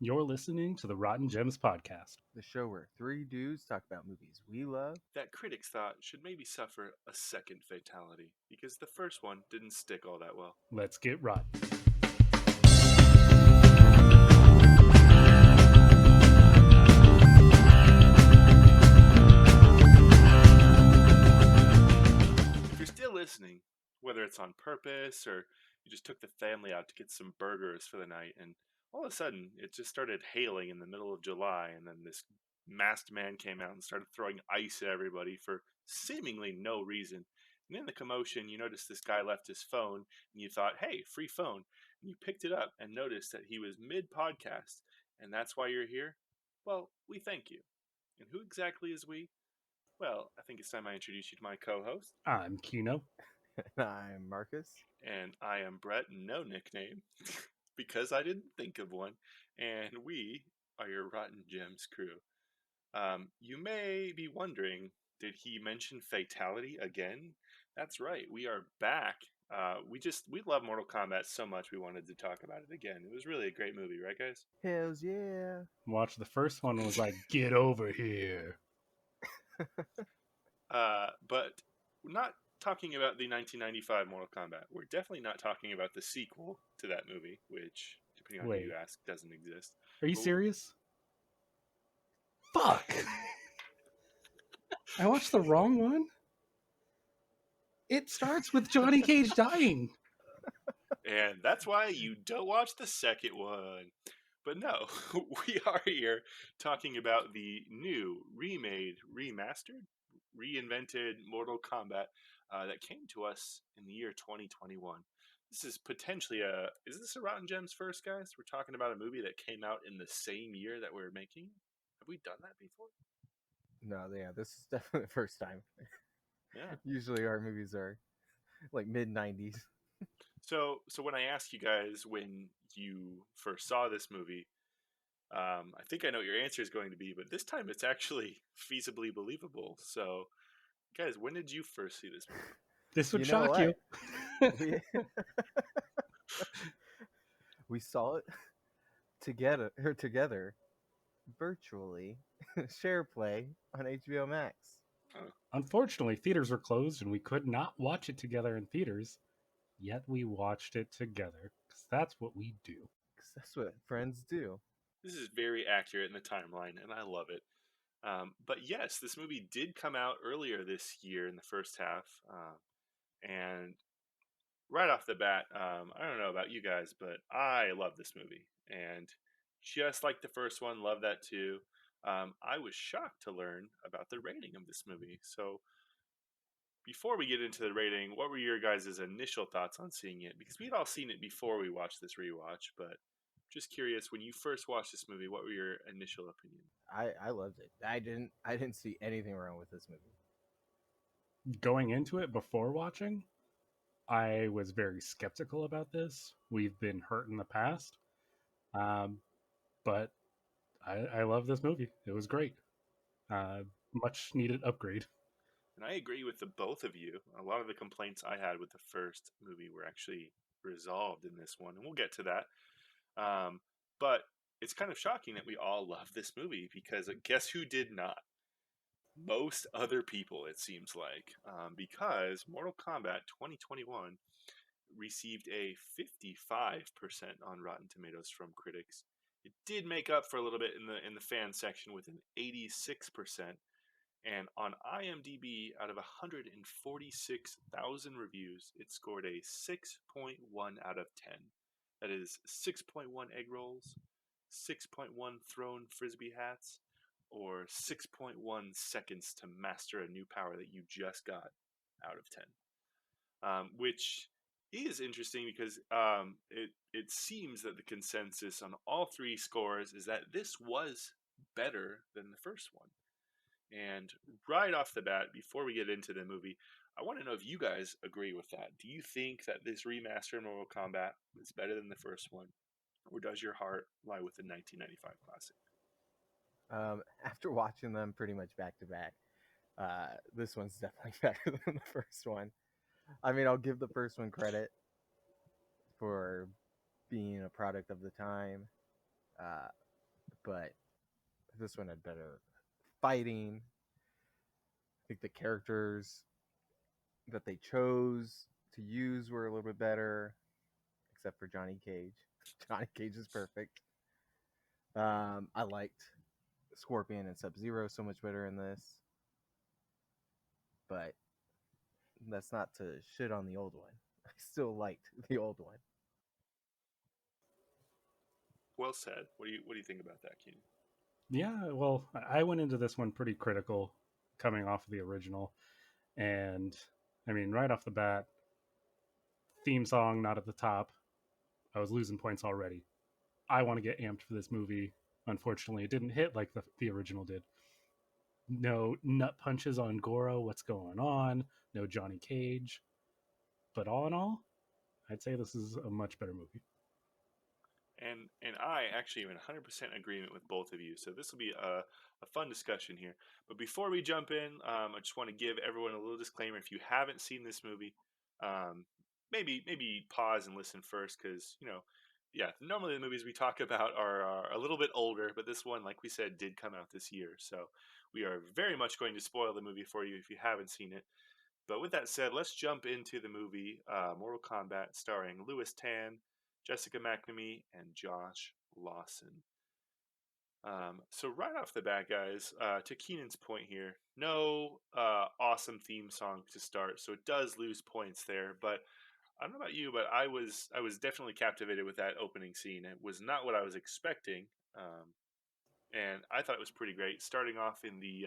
You're listening to the Rotten Gems podcast. The show where three dudes talk about movies we love. That critics thought should maybe suffer a second fatality because the first one didn't stick all that well. Let's get rotten. If you're still listening, whether it's on purpose or you just took the family out to get some burgers for the night, and all of a sudden it just started hailing in the middle of July, and then this masked man came out and started throwing ice at everybody for seemingly no reason. And in the commotion, you noticed this guy left his phone, and you thought, hey, free phone. And you picked it up and noticed that he was mid podcast, and that's why you're here? Well, we thank you. And who exactly is we? Well, I think it's time I introduce you to my co host. I'm Kano. I'm Marcus. And I am Brett, no nickname, because I didn't think of one. And we are your Rotten Gems crew. You may be wondering, did he mention fatality again? That's right, we are back. We love Mortal Kombat so much we wanted to talk about it again. It was really a great movie, right, guys? Hells yeah. Watched the first one and was like, get over here. But we're not talking about the 1995 Mortal Kombat. We're definitely not talking about the sequel to that movie, which, depending on who you ask, doesn't exist. Are you serious? Fuck! I watched the wrong one? It starts with Johnny Cage dying. And that's why you don't watch the second one. But no, we are here talking about the new, remade, remastered, reinvented Mortal Kombat that came to us in the year 2021. This is potentially is this a Rotten Gems first, guys? We're talking about a movie that came out in the same year that we're making. Have we done that before? No, yeah, this is definitely the first time. Yeah. Usually our movies are like mid 90s. So when I ask you guys when you first saw this movie, I think I know what your answer is going to be, but this time it's actually feasibly believable. So, guys, when did you first see this movie? This would shock you. We saw it together virtually, share play on HBO Max. Unfortunately, theaters were closed and we could not watch it together in theaters, yet we watched it together because that's what we do. Because that's what friends do. This is very accurate in the timeline, and I love it. But yes, this movie did come out earlier this year in the first half. And right off the bat, I don't know about you guys, but I love this movie. And just like the first one, love that too. I was shocked to learn about the rating of this movie. So before we get into the rating, what were your guys' initial thoughts on seeing it? Because we'd all seen it before we watched this rewatch, but just curious, when you first watched this movie, what were your initial opinion? I loved it. I didn't see anything wrong with this movie. Going into it before watching, I was very skeptical about this. We've been hurt in the past. But I love this movie. It was great. Much needed upgrade. And I agree with the both of you. A lot of the complaints I had with the first movie were actually resolved in this one, and we'll get to that. But it's kind of shocking that we all love this movie because guess who did not? Most other people, it seems like, because Mortal Kombat 2021 received a 55% on Rotten Tomatoes from critics. It did make up for a little bit in the fan section with an 86%. And on IMDb, out of 146,000 reviews, it scored a 6.1 out of 10. That is 6.1 egg rolls, 6.1 thrown frisbee hats, or 6.1 seconds to master a new power that you just got out of 10. Which is interesting because it seems that the consensus on all three scores is that this was better than the first one. And right off the bat, before we get into the movie, I want to know if you guys agree with that. Do you think that this remastered Mortal Kombat is better than the first one? Or does your heart lie with the 1995 classic? After watching them pretty much back to back, this one's definitely better than the first one. I mean, I'll give the first one credit for being a product of the time. but this one had better fighting. I think the characters that they chose to use were a little bit better, except for Johnny Cage. Johnny Cage is perfect. I liked Scorpion and Sub-Zero so much better in this, but that's not to shit on the old one. I still liked the old one. Well said. What do you think about that, Keenan? Yeah, well, I went into this one pretty critical coming off of the original. And I mean, right off the bat, theme song not at the top. I was losing points already. I want to get amped for this movie. Unfortunately, it didn't hit like the original did. No nut punches on Goro. What's going on? No Johnny Cage. But all in all, I'd say this is a much better movie. And I actually am in 100% agreement with both of you. So this will be a fun discussion here. But before we jump in, I just want to give everyone a little disclaimer. If you haven't seen this movie, maybe pause and listen first, because yeah, normally the movies we talk about are a little bit older, but this one, like we said, did come out this year. So we are very much going to spoil the movie for you if you haven't seen it. But with that said, let's jump into the movie Mortal Kombat, starring Louis Tan, Jessica McNamee, and Josh Lawson. So right off the bat, guys, to Keenan's point here, no awesome theme song to start, so it does lose points there. But I don't know about you, but I was definitely captivated with that opening scene. It was not what I was expecting, and I thought it was pretty great. Starting off in the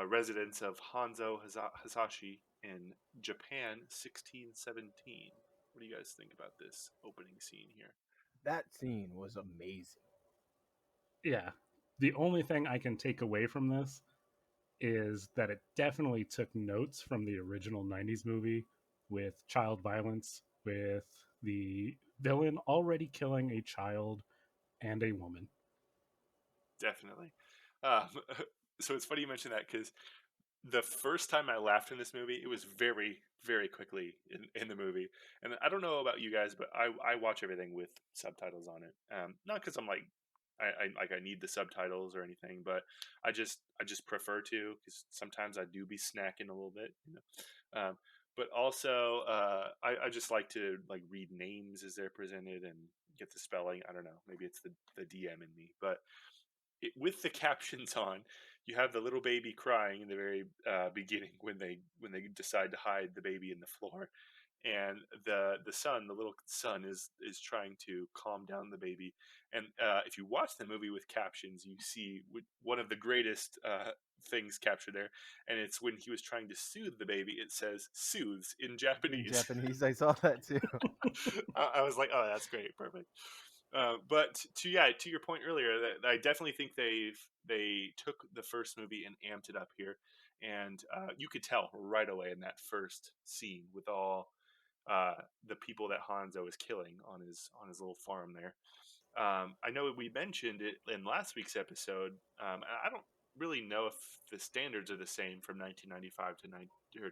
residence of Hanzo Hasashi in Japan, 1617. What do you guys think about this opening scene here? That scene was amazing. Yeah. The only thing I can take away from this is that it definitely took notes from the original 90s movie with child violence, with the villain already killing a child and a woman. Definitely. Um, so it's funny you mentioned that, because the first time I laughed in this movie, it was very, very quickly in the movie. And I don't know about you guys, but I watch everything with subtitles on it. Not because I'm like I need the subtitles or anything, but I just prefer to, because sometimes I do be snacking a little bit, but also I just like to like read names as they're presented and get the spelling. I don't know, maybe it's the DM in me, but with the captions on, you have the little baby crying in the very beginning when they decide to hide the baby in the floor, and the little son is trying to calm down the baby. And if you watch the movie with captions, you see one of the greatest things captured there, and it's when he was trying to soothe the baby. It says "soothes" in In Japanese. Japanese, I saw that too. I was like, oh, that's great, perfect. But to your point earlier, that I definitely think they took the first movie and amped it up here, and you could tell right away in that first scene with all the people that Hanzo is killing on his little farm there. I know we mentioned it in last week's episode. I don't really know if the standards are the same from 1995 to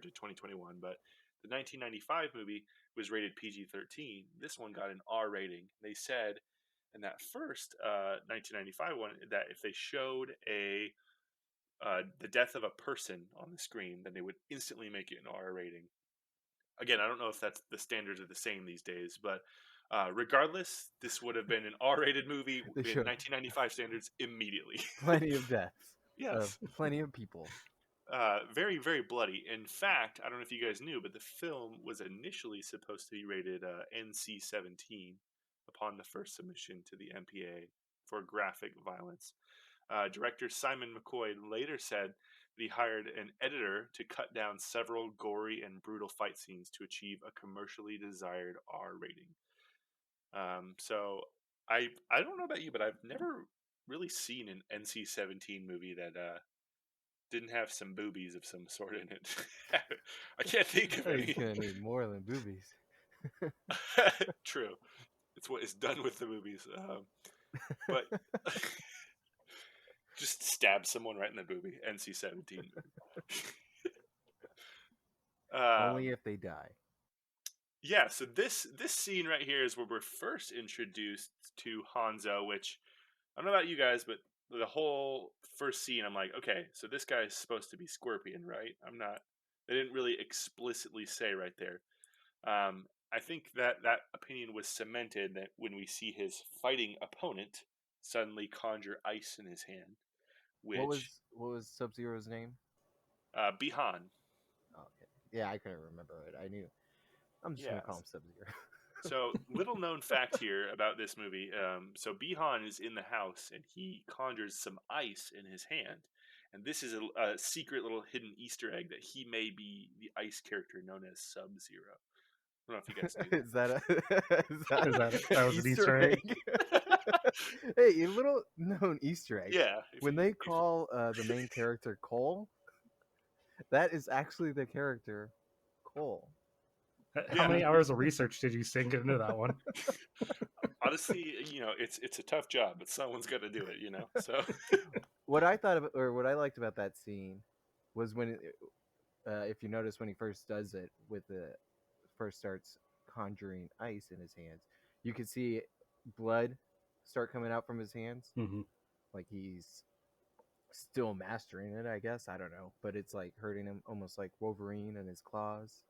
2021, but the 1995 movie was rated PG-13. This one got an R rating. They said in that first 1995 one that if they showed the death of a person on the screen, then they would instantly make it an R rating. Again, I don't know if that's the standards are the same these days, but regardless, this would have been an R-rated movie They in showed 1995 standards immediately. plenty of deaths of Yes, plenty of people. very, very bloody. In fact, I don't know if you guys knew, but the film was initially supposed to be rated NC-17 upon the first submission to the MPA for graphic violence. Director Simon McCoy later said that he hired an editor to cut down several gory and brutal fight scenes to achieve a commercially desired R rating. So I don't know about you, but I've never really seen an NC-17 movie that didn't have some boobies of some sort in it. I can't think of He's any. gonna need more than boobies. True, it's what is done with the movies. But just stab someone right in the boobie. NC-17 movie. Only um, if they die. yeah, so this scene right here is where we're first introduced to Hanzo, which I don't know about you guys, but the whole first scene, I'm like, okay, so this guy's supposed to be Scorpion, right? I'm not. They didn't really explicitly say right there. I think that opinion was cemented that when we see his fighting opponent suddenly conjure ice in his hand, which What was Sub-Zero's name? Bihan. Oh, okay. Yeah, I couldn't remember it. I knew. I'm just gonna call Yes. him Sub-Zero. So, little known fact here about this movie. So, Bihan is in the house and he conjures some ice in his hand. And this is a secret little hidden Easter egg that he may be the ice character known as Sub Zero. I don't know if you guys knew that. Is that That was an Easter egg? Hey, a little known Easter egg. Yeah. When they call the main character Cole, that is actually the character Cole. How many hours of research did you sink into that one? Honestly, it's a tough job, but someone's got to do it, So What I thought of, or what I liked about that scene was when, if you notice, when he first does it, first starts conjuring ice in his hands, you can see blood start coming out from his hands, like he's still mastering it. I guess, I don't know, but it's like hurting him, almost like Wolverine and his claws.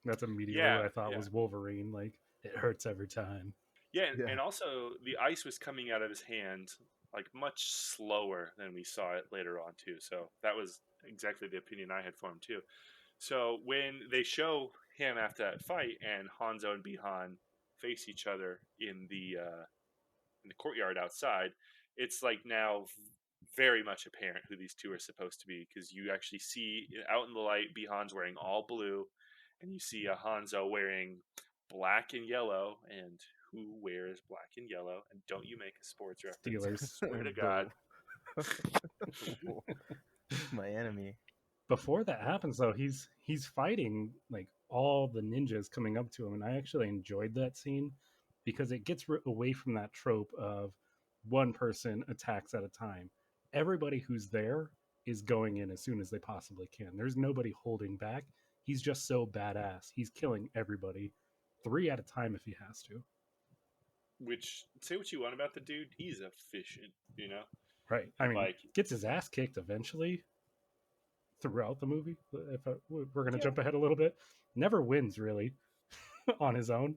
That's immediately what I thought was Wolverine. Like, it hurts every time. Yeah, and also the ice was coming out of his hand like much slower than we saw it later on too. So that was exactly the opinion I had formed too. So when they show him after that fight and Hanzo and Bihan face each other in the courtyard outside, it's like now very much apparent who these two are supposed to be, because you actually see out in the light Bihan's wearing all blue, and you see a Hanzo wearing black and yellow. And who wears black and yellow? And don't you make a sports reference? Steelers. Swear to God. My enemy. Before that happens, though, he's fighting like all the ninjas coming up to him, and I actually enjoyed that scene because it gets away from that trope of one person attacks at a time. Everybody who's there is going in as soon as they possibly can. There's nobody holding back. He's just so badass. He's killing everybody 3 at a time if he has to. Which, say what you want about the dude, he's efficient, Right. I mean, like, gets his ass kicked eventually throughout the movie. We're going to jump ahead a little bit. Never wins, really, on his own.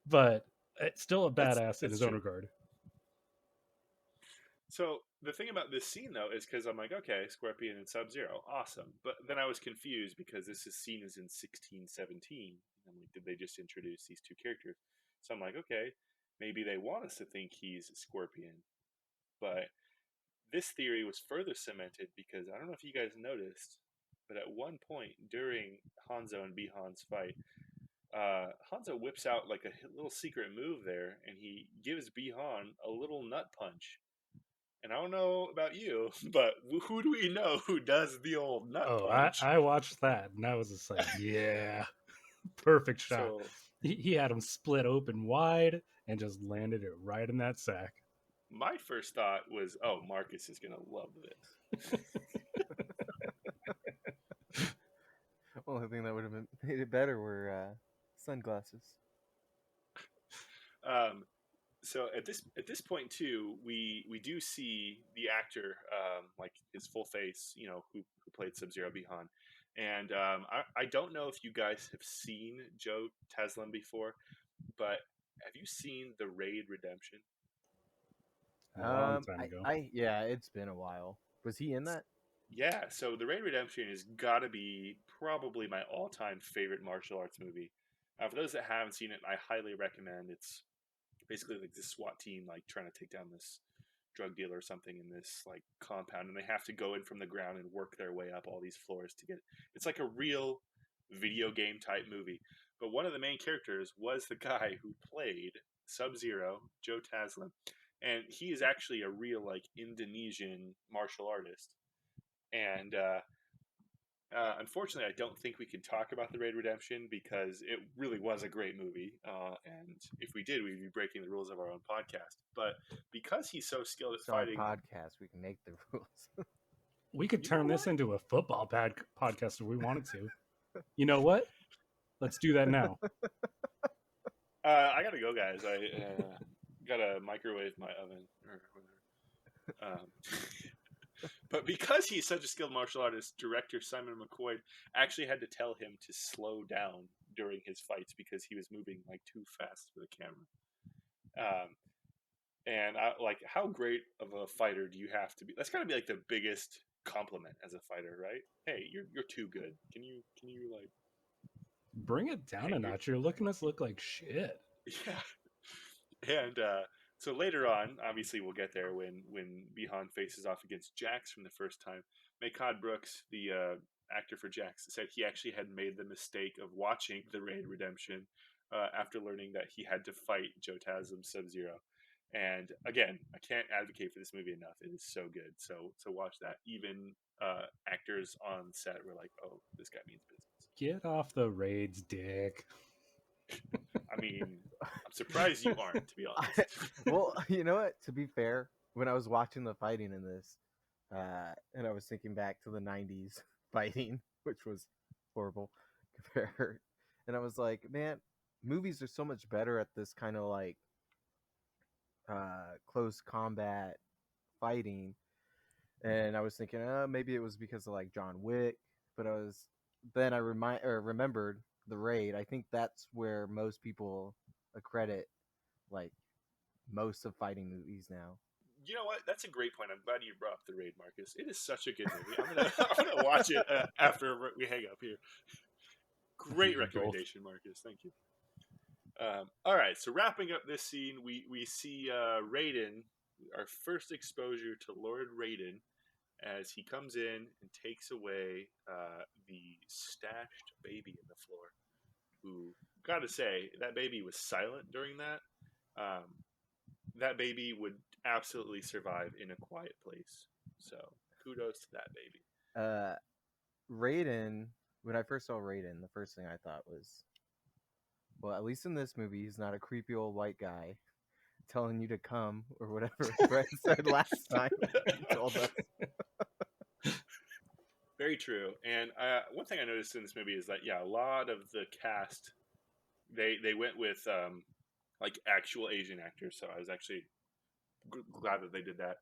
But it's still a badass in his own regard. So the thing about this scene, though, is because I'm like, okay, Scorpion and Sub-Zero, awesome. But then I was confused because this scene is in 1617. I'm like, did they just introduce these two characters? So I'm like, okay, maybe they want us to think he's Scorpion. But this theory was further cemented because I don't know if you guys noticed, but at one point during Hanzo and Bihan's fight, Hanzo whips out like a little secret move there, and he gives Bihan a little nut punch. And I don't know about you, but who do we know who does the old nut punch? I watched that, and I was just like, yeah, perfect shot. So, he had him split open wide and just landed it right in that sack. My first thought was, oh, Marcus is going to love this. Only thing that would have made it better were sunglasses. So at this point too, we do see the actor, like his full face, who played Sub-Zero Bihan, and I don't know if you guys have seen Joe Taslim before, but have you seen The Raid Redemption? A long time ago. Yeah, it's been a while. Was he in that? Yeah, so The Raid Redemption has got to be probably my all-time favorite martial arts movie. For those that haven't seen it, I highly recommend. It's basically like this SWAT team like trying to take down this drug dealer or something in this like compound, and they have to go in from the ground and work their way up all these floors to get it. It's like a real video game type movie. But one of the main characters was the guy who played Sub-Zero, Joe Taslim, and he is actually a real like Indonesian martial artist. And unfortunately, I don't think we can talk about The Raid Redemption because it really was a great movie. And if we did, we'd be breaking the rules of our own podcast. But because he's so skilled at fighting, our podcast, we can make the rules. We could turn this into a football podcast if we wanted to. You know what? Let's do that now. I gotta go, guys. gotta microwave my oven or whatever. But because he's such a skilled martial artist, director Simon McCoy actually had to tell him to slow down during his fights because he was moving like too fast for the camera. And like, how great of a fighter do you have to be? That's gotta be like the biggest compliment as a fighter, right? Hey, you're too good. Can you like Bring it down hey, a notch. You're looking us look like shit. yeah. And so later on, obviously we'll get there when Bihan faces off against Jax from the first time. Makad Brooks, the actor for Jax, said he actually had made the mistake of watching the Raid Redemption after learning that he had to fight Jotasm Sub-Zero. And again, I can't advocate for this movie enough. It is so good. So watch that. Even actors on set were like, "Oh, this guy means business." Get off the Raid's dick. I mean, I'm surprised you aren't, to be honest. Well, you know what? To be fair, when I was watching the fighting in this, and I was thinking back to the '90s fighting, which was horrible compared, and I was like, man, movies are so much better at this kind of like close combat fighting. And I was thinking, maybe it was because of like John Wick, but I remembered the Raid. I think that's where most people accredit like most of fighting movies now. You know what? That's a great point. I'm glad you brought up the Raid, Marcus. It is such a good movie. I'm gonna watch it after we hang up here. Great recommendation, Marcus. Thank you. All right, so wrapping up this scene, we see Raiden, our first exposure to Lord Raiden, as he comes in and takes away the stashed baby in the floor. Who, gotta say, that baby was silent during that. That baby would absolutely survive in a quiet place. So kudos to that baby. Raiden, when I first saw Raiden, the first thing I thought was, well, at least in this movie, he's not a creepy old white guy telling you to come or whatever Brett said last time he told us. Very true. And one thing I noticed in this movie is that a lot of the cast they went with like actual Asian actors. So I was actually glad that they did that.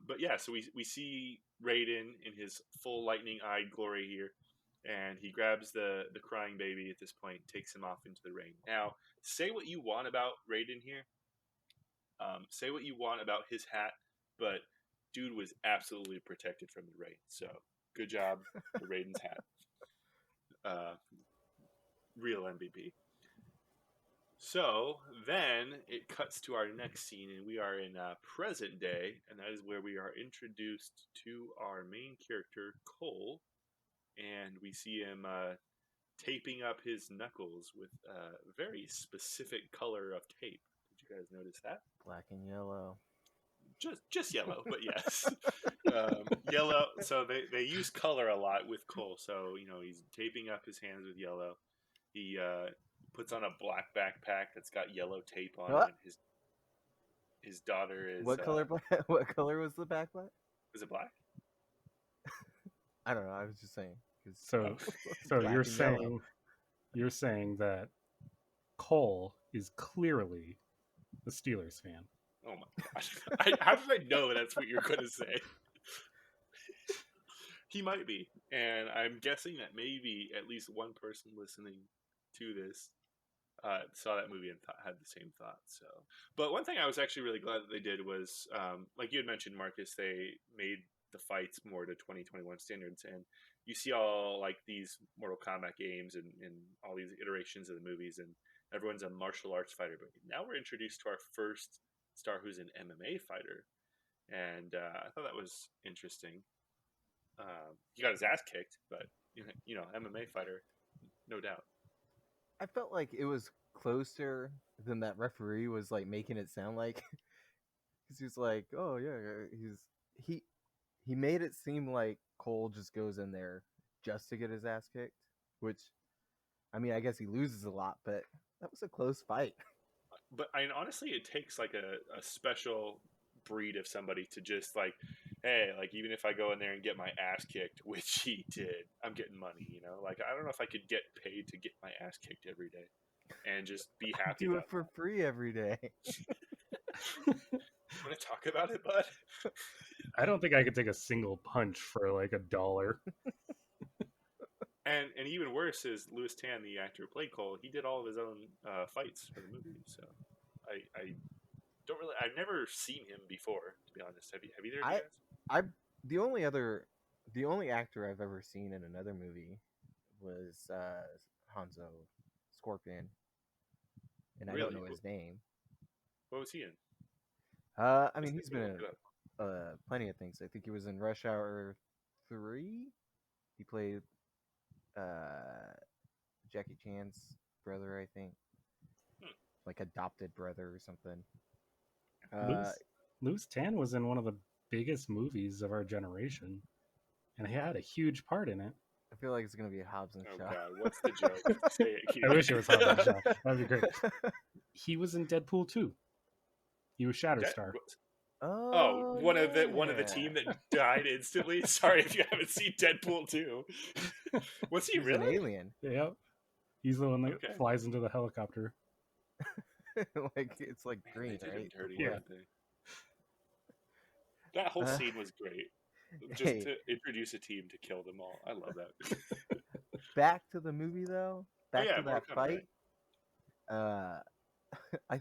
But yeah, so we see Raiden in his full lightning-eyed glory here, and he grabs the crying baby at this point, takes him off into the rain. Now, say what you want about Raiden here. Say what you want about his hat, but dude was absolutely protected from the rain. So good job for Raiden's hat. Real MVP. So then it cuts to our next scene, and we are in present day, and that is where we are introduced to our main character, Cole, and we see him taping up his knuckles with a very specific color of tape. Did you guys notice that? Black and yellow. Just yellow, but yes. Yellow. So they use color a lot with Cole. So, he's taping up his hands with yellow. He puts on a black backpack that's got yellow tape on it. His daughter is what color? What color was the backpack? Is it black? I don't know. I was just saying. So you're saying that Cole is clearly a Steelers fan. Oh my gosh! How did I know that's what you're going to say? He might be, and I'm guessing that maybe at least one person listening to this saw that movie and had the same thought. So, but one thing I was actually really glad that they did was, like you had mentioned, Marcus, they made the fights more to 2021 standards, and you see all like these Mortal Kombat games and all these iterations of the movies, and everyone's a martial arts fighter. But now we're introduced to our first star who's an MMA fighter, and I thought that was interesting. He got his ass kicked, but MMA fighter, no doubt. I felt like it was closer than that referee was like making it sound like, because he's like, oh yeah, he made it seem like Cole just goes in there just to get his ass kicked, which, I mean, I guess he loses a lot, but that was a close fight. But honestly, it takes like a special breed of somebody to just like, hey, like even if I go in there and get my ass kicked, which he did, I'm getting money, Like I don't know if I could get paid to get my ass kicked every day and just be happy. Do it for free every day. Want to talk about it, bud? I don't think I could take a single punch for like $1. And even worse is Louis Tan, the actor who played Cole. He did all of his own fights for the movie. So I don't really. I've never seen him before, to be honest. Have either of you I guys? I the only actor I've ever seen in another movie was Hanzo Scorpion, and I don't Really? know his name. What was he in? I mean, Just he's been look it up. in plenty of things. I think he was in Rush Hour 3. He played Jackie Chan's brother, I think, Hmm. like adopted brother or something. Louis Tan was in one of the biggest movies of our generation, and he had a huge part in it. I feel like it's gonna be a Hobbs and Oh Shaw. God, what's the joke? Say it, Keith. I wish it was Hobbs and Shaw. That'd be great. He was in Deadpool 2. He was Shatterstar. Oh, one of the yeah. team that died instantly. Sorry if you haven't seen Deadpool 2. Was he He's really? an alien. Yep. He's the one that Okay. flies into the helicopter. Like it's like Man, green, they did him right? dirty, Yeah. didn't they? That whole scene was great. Just Hey, to introduce a team to kill them all. I love that. back to the movie though. Back yeah, to that Mortal fight. Kombat. I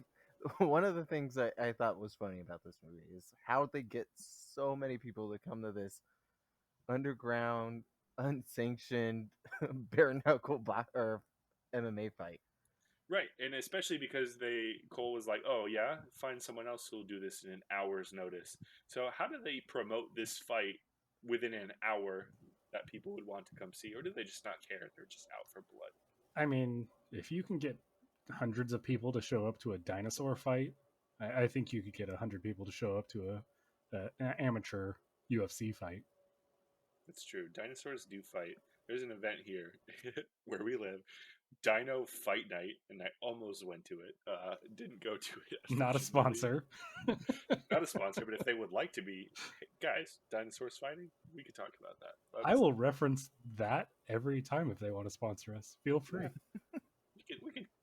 one of the things I thought was funny about this movie is how they get so many people to come to this underground, unsanctioned, bare knuckle or MMA fight. Right, and especially because Cole was like, "Oh yeah, find someone else who'll do this in an hour's notice." So how do they promote this fight within an hour that people would want to come see, or do they just not care? They're just out for blood. I mean, if you can get hundreds of people to show up to a dinosaur fight, I think you could get 100 people to show up to an amateur UFC fight. That's true. Dinosaurs do fight. There's an event here where we live, Dino Fight Night, and I almost went to it. Didn't go to it. Not a sponsor. Not a sponsor, but if they would like to be, hey, guys, dinosaurs fighting, we could talk about that. I will reference that every time if they want to sponsor us. Feel free. Yeah.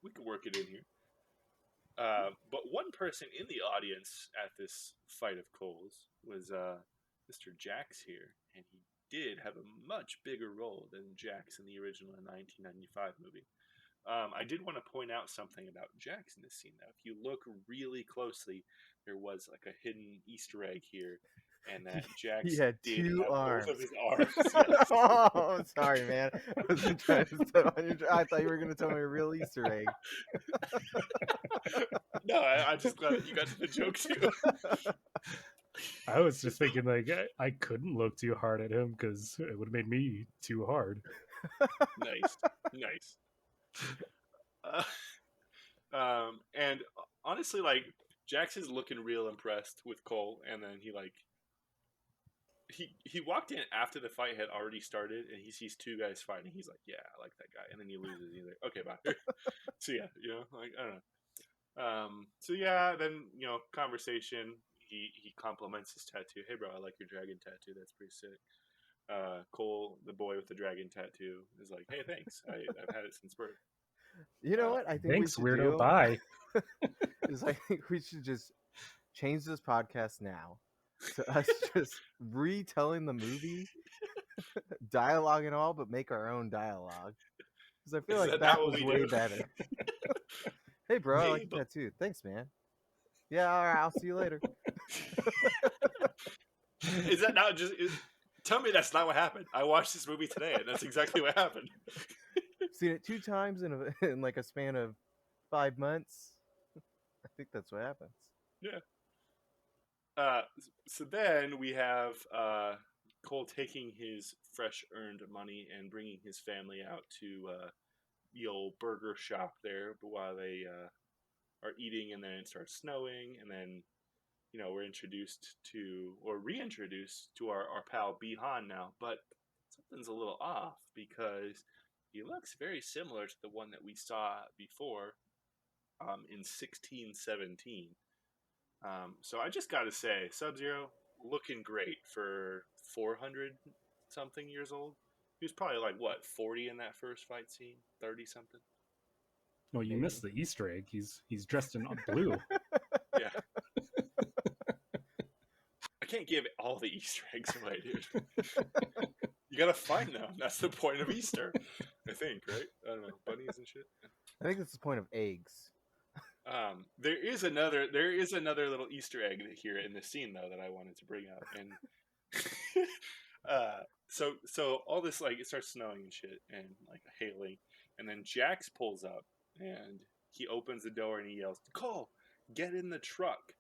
We could work it in here. But one person in the audience at this fight of Coles was Mr. Jax here, and he did have a much bigger role than Jax in the original 1995 movie. I did want to point out something about Jax in this scene, though. If you look really closely, there was like a hidden Easter egg here, and that Jax He had did two have arms. both of his arms. Yes. Oh, sorry, man. I wasn't trying to step on your. I thought you were going to tell me a real Easter egg. No, I'm just glad that you got to the joke too. I was just thinking, like, I couldn't look too hard at him because it would have made me too hard. Nice. And honestly, like, Jax is looking real impressed with Cole, and then he walked in after the fight had already started, and he sees two guys fighting. He's like, "Yeah, I like that guy," and then he loses. He's like, "Okay, bye." So yeah, like I don't know. So yeah, then conversation. He compliments his tattoo. "Hey, bro, I like your dragon tattoo. That's pretty sick." Cole, the boy with the dragon tattoo, is like, "Hey, thanks. I've had it since birth." You know what? I think Thanks, we should weirdo. do Bye. is I think we should just change this podcast now to us just retelling the movie, dialogue and all, but make our own dialogue. Because I feel Is like that that what was we way do? better. Hey, bro, I like Maybe, your tattoo. Thanks, man. Yeah, all right. I'll see you later. Is that not just? Tell me that's not what happened. I watched this movie today, and that's exactly what happened. Seen it 2 times in like a span of 5 months. I think that's what happens. Yeah. So then we have Cole taking his fresh earned money and bringing his family out to the old burger shop there. But while they are eating, and then it starts snowing, and then we're introduced to or reintroduced to our pal Bihan now. But something's a little off because he looks very similar to the one that we saw before in 1617. So I just got to say, Sub-Zero looking great for 400 something years old. He was probably like, what, 40 in that first fight scene? 30 something? No, you Maybe. missed the Easter egg. He's dressed in blue. Yeah. I can't give all the Easter eggs away, dude. You gotta find them. That's the point of Easter, I think, right? I don't know, bunnies and shit. I think that's the point of eggs. There is another little Easter egg here in this scene though that I wanted to bring up, and so all this, like, it starts snowing and shit, and like hailing, and then Jax pulls up and he opens the door and he yells, "Cole, get in the truck."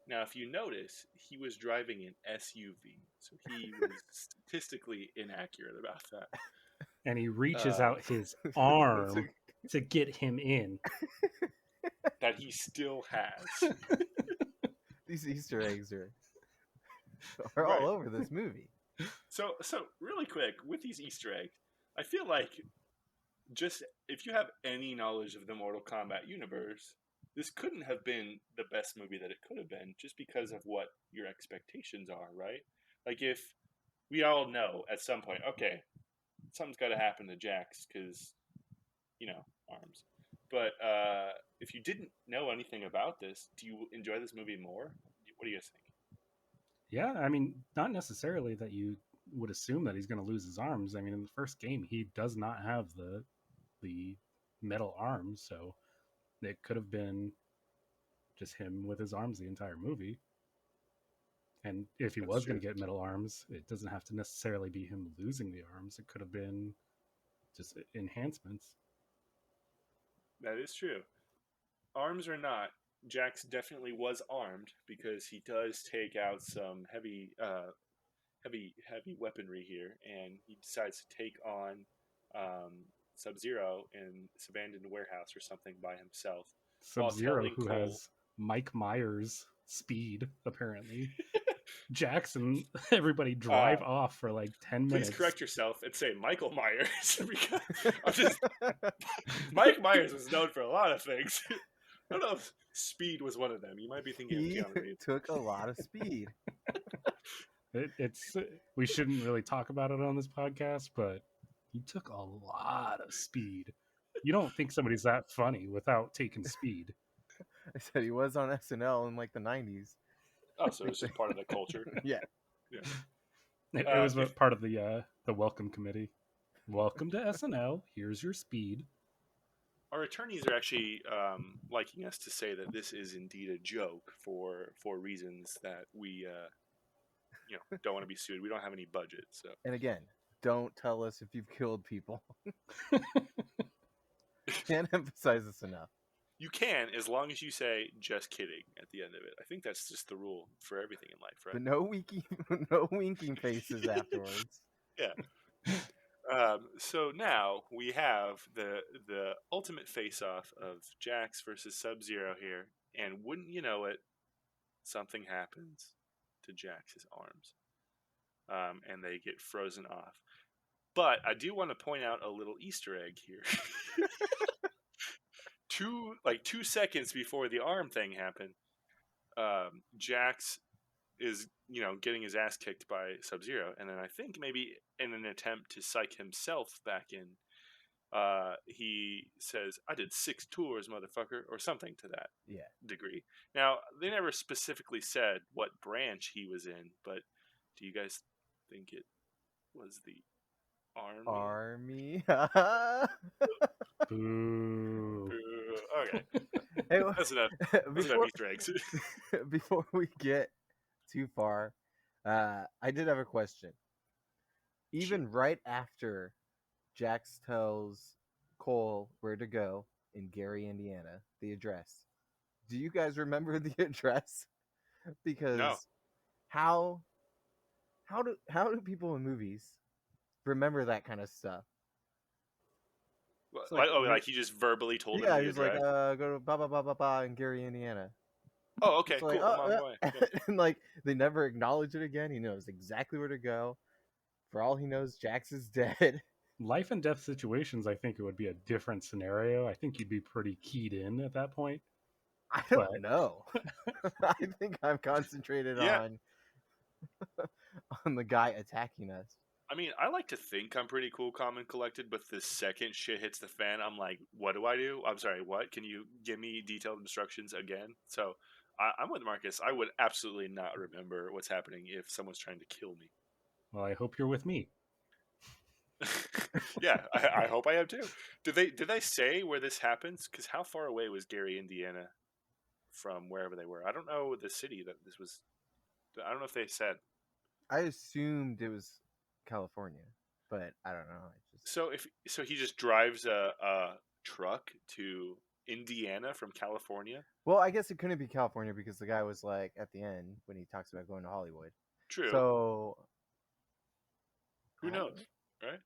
Now, if you notice, he was driving an SUV, so he was statistically inaccurate about that. And he reaches Uh, out his arm to get him in. that he still has. These Easter eggs are all Right. over this movie. So really quick, with these Easter eggs, I feel like just if you have any knowledge of the Mortal Kombat universe, this couldn't have been the best movie that it could have been, just because of what your expectations are, right? Like, if we all know at some point, okay, something's got to happen to Jax because, arms. But if you didn't know anything about this, do you enjoy this movie more? What do you guys think? Yeah, I mean, not necessarily that you would assume that he's going to lose his arms. I mean, in the first game, he does not have the metal arms, so it could have been just him with his arms the entire movie. And if he That's was going true. to get metal arms, it doesn't have to necessarily be him losing the arms. It could have been just enhancements. That is true. Arms or not, Jax definitely was armed, because he does take out some heavy weaponry here, and he decides to take on Sub-Zero in this abandoned warehouse or something by himself, while Sub-Zero, telling who Cole, has Mike Myers speed, apparently. Jackson, everybody drive off for like 10 minutes. Please correct yourself and say Michael Myers, because Mike Myers was known for a lot of things. I don't know if speed was one of them. You might be thinking He of Keanu Reeves. took a lot of speed. It's we shouldn't really talk about it on this podcast, but he took a lot of speed. You don't think somebody's that funny without taking speed. I said he was on SNL in like the 90s. Oh, so it's just part of the culture. Yeah. It was part of the welcome committee. Welcome to SNL. Here's your speed. Our attorneys are actually liking us to say that this is indeed a joke for reasons that we don't want to be sued. We don't have any budget, so. And again, don't tell us if you've killed people. Can't emphasize this enough. You can, as long as you say "just kidding" at the end of it. I think that's just the rule for everything in life, right? But no winking faces afterwards. Yeah. So now we have the ultimate face-off of Jax versus Sub-Zero here, and wouldn't you know it, something happens to Jax's arms, and they get frozen off. But I do want to point out a little Easter egg here. 2 seconds before the arm thing happened, Jax is getting his ass kicked by Sub-Zero, and then I think maybe in an attempt to psych himself back in, he says, "I did 6 tours, motherfucker," or something to that degree. Now, they never specifically said what branch he was in, but do you guys think it was the Army? Boo. Okay. Hey, That's enough. Easter eggs. Before we get too far, I did have a question. Even right after Jax tells Cole where to go in Gary, Indiana, the address, do you guys remember the address? Because No. how do people in movies remember that kind of stuff? Like he just verbally told him the he was address? like, go to ba ba ba ba ba in Gary, Indiana. Oh, okay, It's cool. I'm on my way. Yeah. And like they never acknowledge it again. He knows exactly where to go. For all he knows, Jax is dead. Life and death situations, I think it would be a different scenario. I think you'd be pretty keyed in at that point. I don't know. I think I'm concentrated on the guy attacking us. I mean, I like to think I'm pretty cool, calm, and collected, but the second shit hits the fan, I'm like, what do I do? I'm sorry, what? Can you give me detailed instructions again? So I'm with Marcus. I would absolutely not remember what's happening if someone's trying to kill me. Well, I hope you're with me. Yeah, I hope I am too. Did they say where this happens? Because how far away was Gary, Indiana, from wherever they were? I don't know the city that this was. I don't know if they said. I assumed it was California, but I don't know. So he just drives a truck to Indiana from California. Well, I guess it couldn't be California because the guy was like at the end when he talks about going to Hollywood. True. So Who knows, right?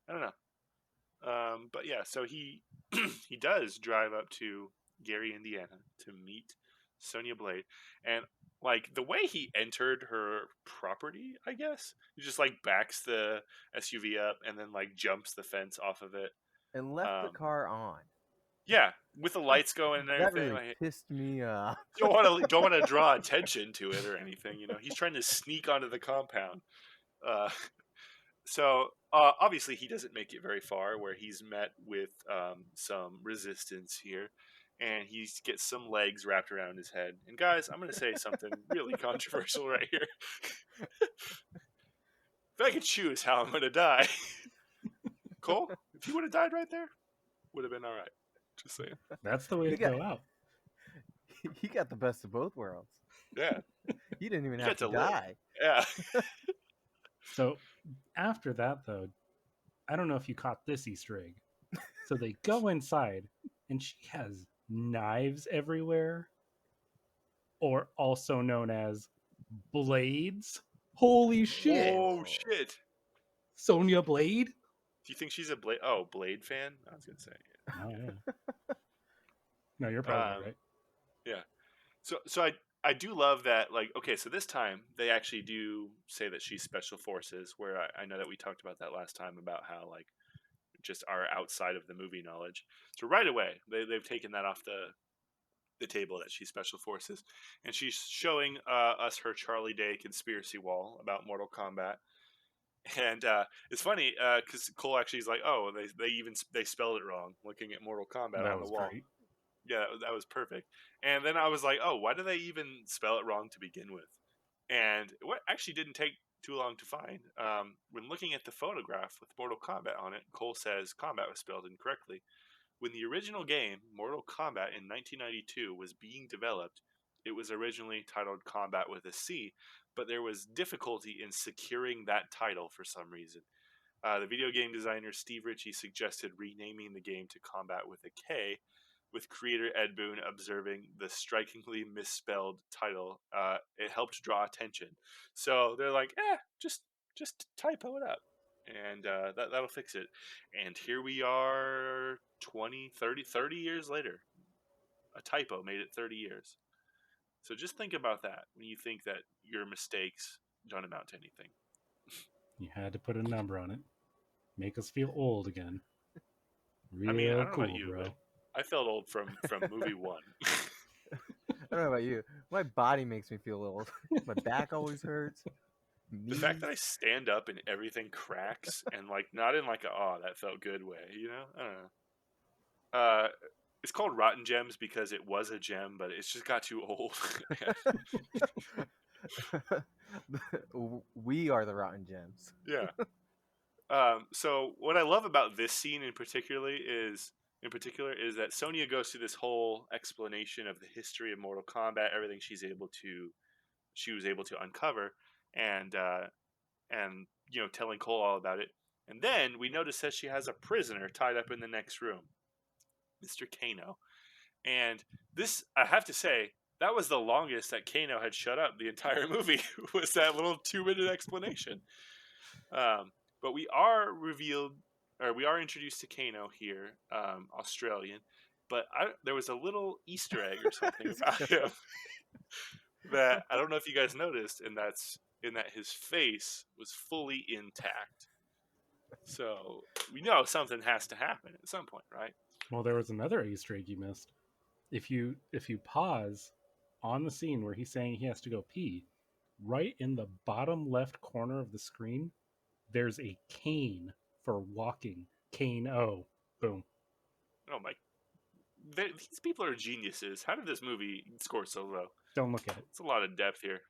I don't know. But yeah, so he he does drive up to Gary, Indiana, to meet Sonya Blade, and like the way he entered her property, I guess he just like backs the SUV up and then like jumps the fence off of it, and left the car on. Yeah, with the lights going and That everything. really Like, pissed me off. don't want to draw attention to it or anything. You know, he's trying to sneak onto the compound. Uh, So obviously he doesn't make it very far, where he's met with some resistance here, and he gets some legs wrapped around his head. And guys, I'm going to say something really controversial right here. If I could choose how I'm going to die, Cole, if he would have died right there, would have been all right. Just saying. That's the way to go out. He got the best of both worlds. Yeah. He didn't even You have got to to live. die. Yeah. So after that, though, I don't know if you caught this Easter egg. So they go inside, and she has knives everywhere, or also known as blades. Holy shit! Oh shit! Sonya Blade? Do you think she's a Blade fan? I was gonna say. Oh yeah. No, you're probably right. Yeah. So I do love that. Like, okay, so this time they actually do say that she's special forces. Where I know that we talked about that last time about how like just our outside of the movie knowledge. So right away they've taken that off the table that she's special forces, and she's showing us her Charlie Day conspiracy wall about Mortal Kombat. And it's funny because Cole actually is like, oh, they spelled it wrong looking at Mortal Kombat That on the was wall. great. Yeah, that was perfect. And then I was like, oh, why do they even spell it wrong to begin with? And what actually didn't take too long to find. When looking at the photograph with Mortal Kombat on it, Cole says combat was spelled incorrectly. When the original game, Mortal Kombat in 1992, was being developed, it was originally titled Combat with a C, but there was difficulty in securing that title for some reason. The video game designer Steve Ritchie suggested renaming the game to Combat with a K, with creator Ed Boon observing the strikingly misspelled title. It helped draw attention. So they're like, just typo it up. And that'll fix it. And here we are 30 years later. A typo made it 30 years. So just think about that when you think that your mistakes don't amount to anything. You had to put a number on it. Make us feel old again. Real I mean, I don't know cool, about you, bro. but I felt old from movie one. I don't know about you. My body makes me feel old. My back always hurts. The fact that I stand up and everything cracks, and like not in like a that felt good way, you know? I don't know. It's called Rotten Gems because it was a gem, but it's just got too old. We are the rotten gems. Yeah. So what I love about this scene in particular is that Sonya goes through this whole explanation of the history of Mortal Kombat, everything she was able to uncover, and telling Cole all about it. And then we notice that she has a prisoner tied up in the next room, Mr. Kano. And this, I have to say, that was the longest that Kano had shut up the entire movie, was that little 2-minute explanation. But we are introduced to Kano here, Australian. But there was a little Easter egg or something about him that I don't know if you guys noticed, and that's in that his face was fully intact. So we know something has to happen at some point, right? Well, there was another Easter egg you missed. If you pause on the scene where he's saying he has to go pee, right in the bottom left corner of the screen, there's a cane for walking. Kano. Boom. Oh my! These people are geniuses. How did this movie score so low? Don't look at it. It's a lot of depth here.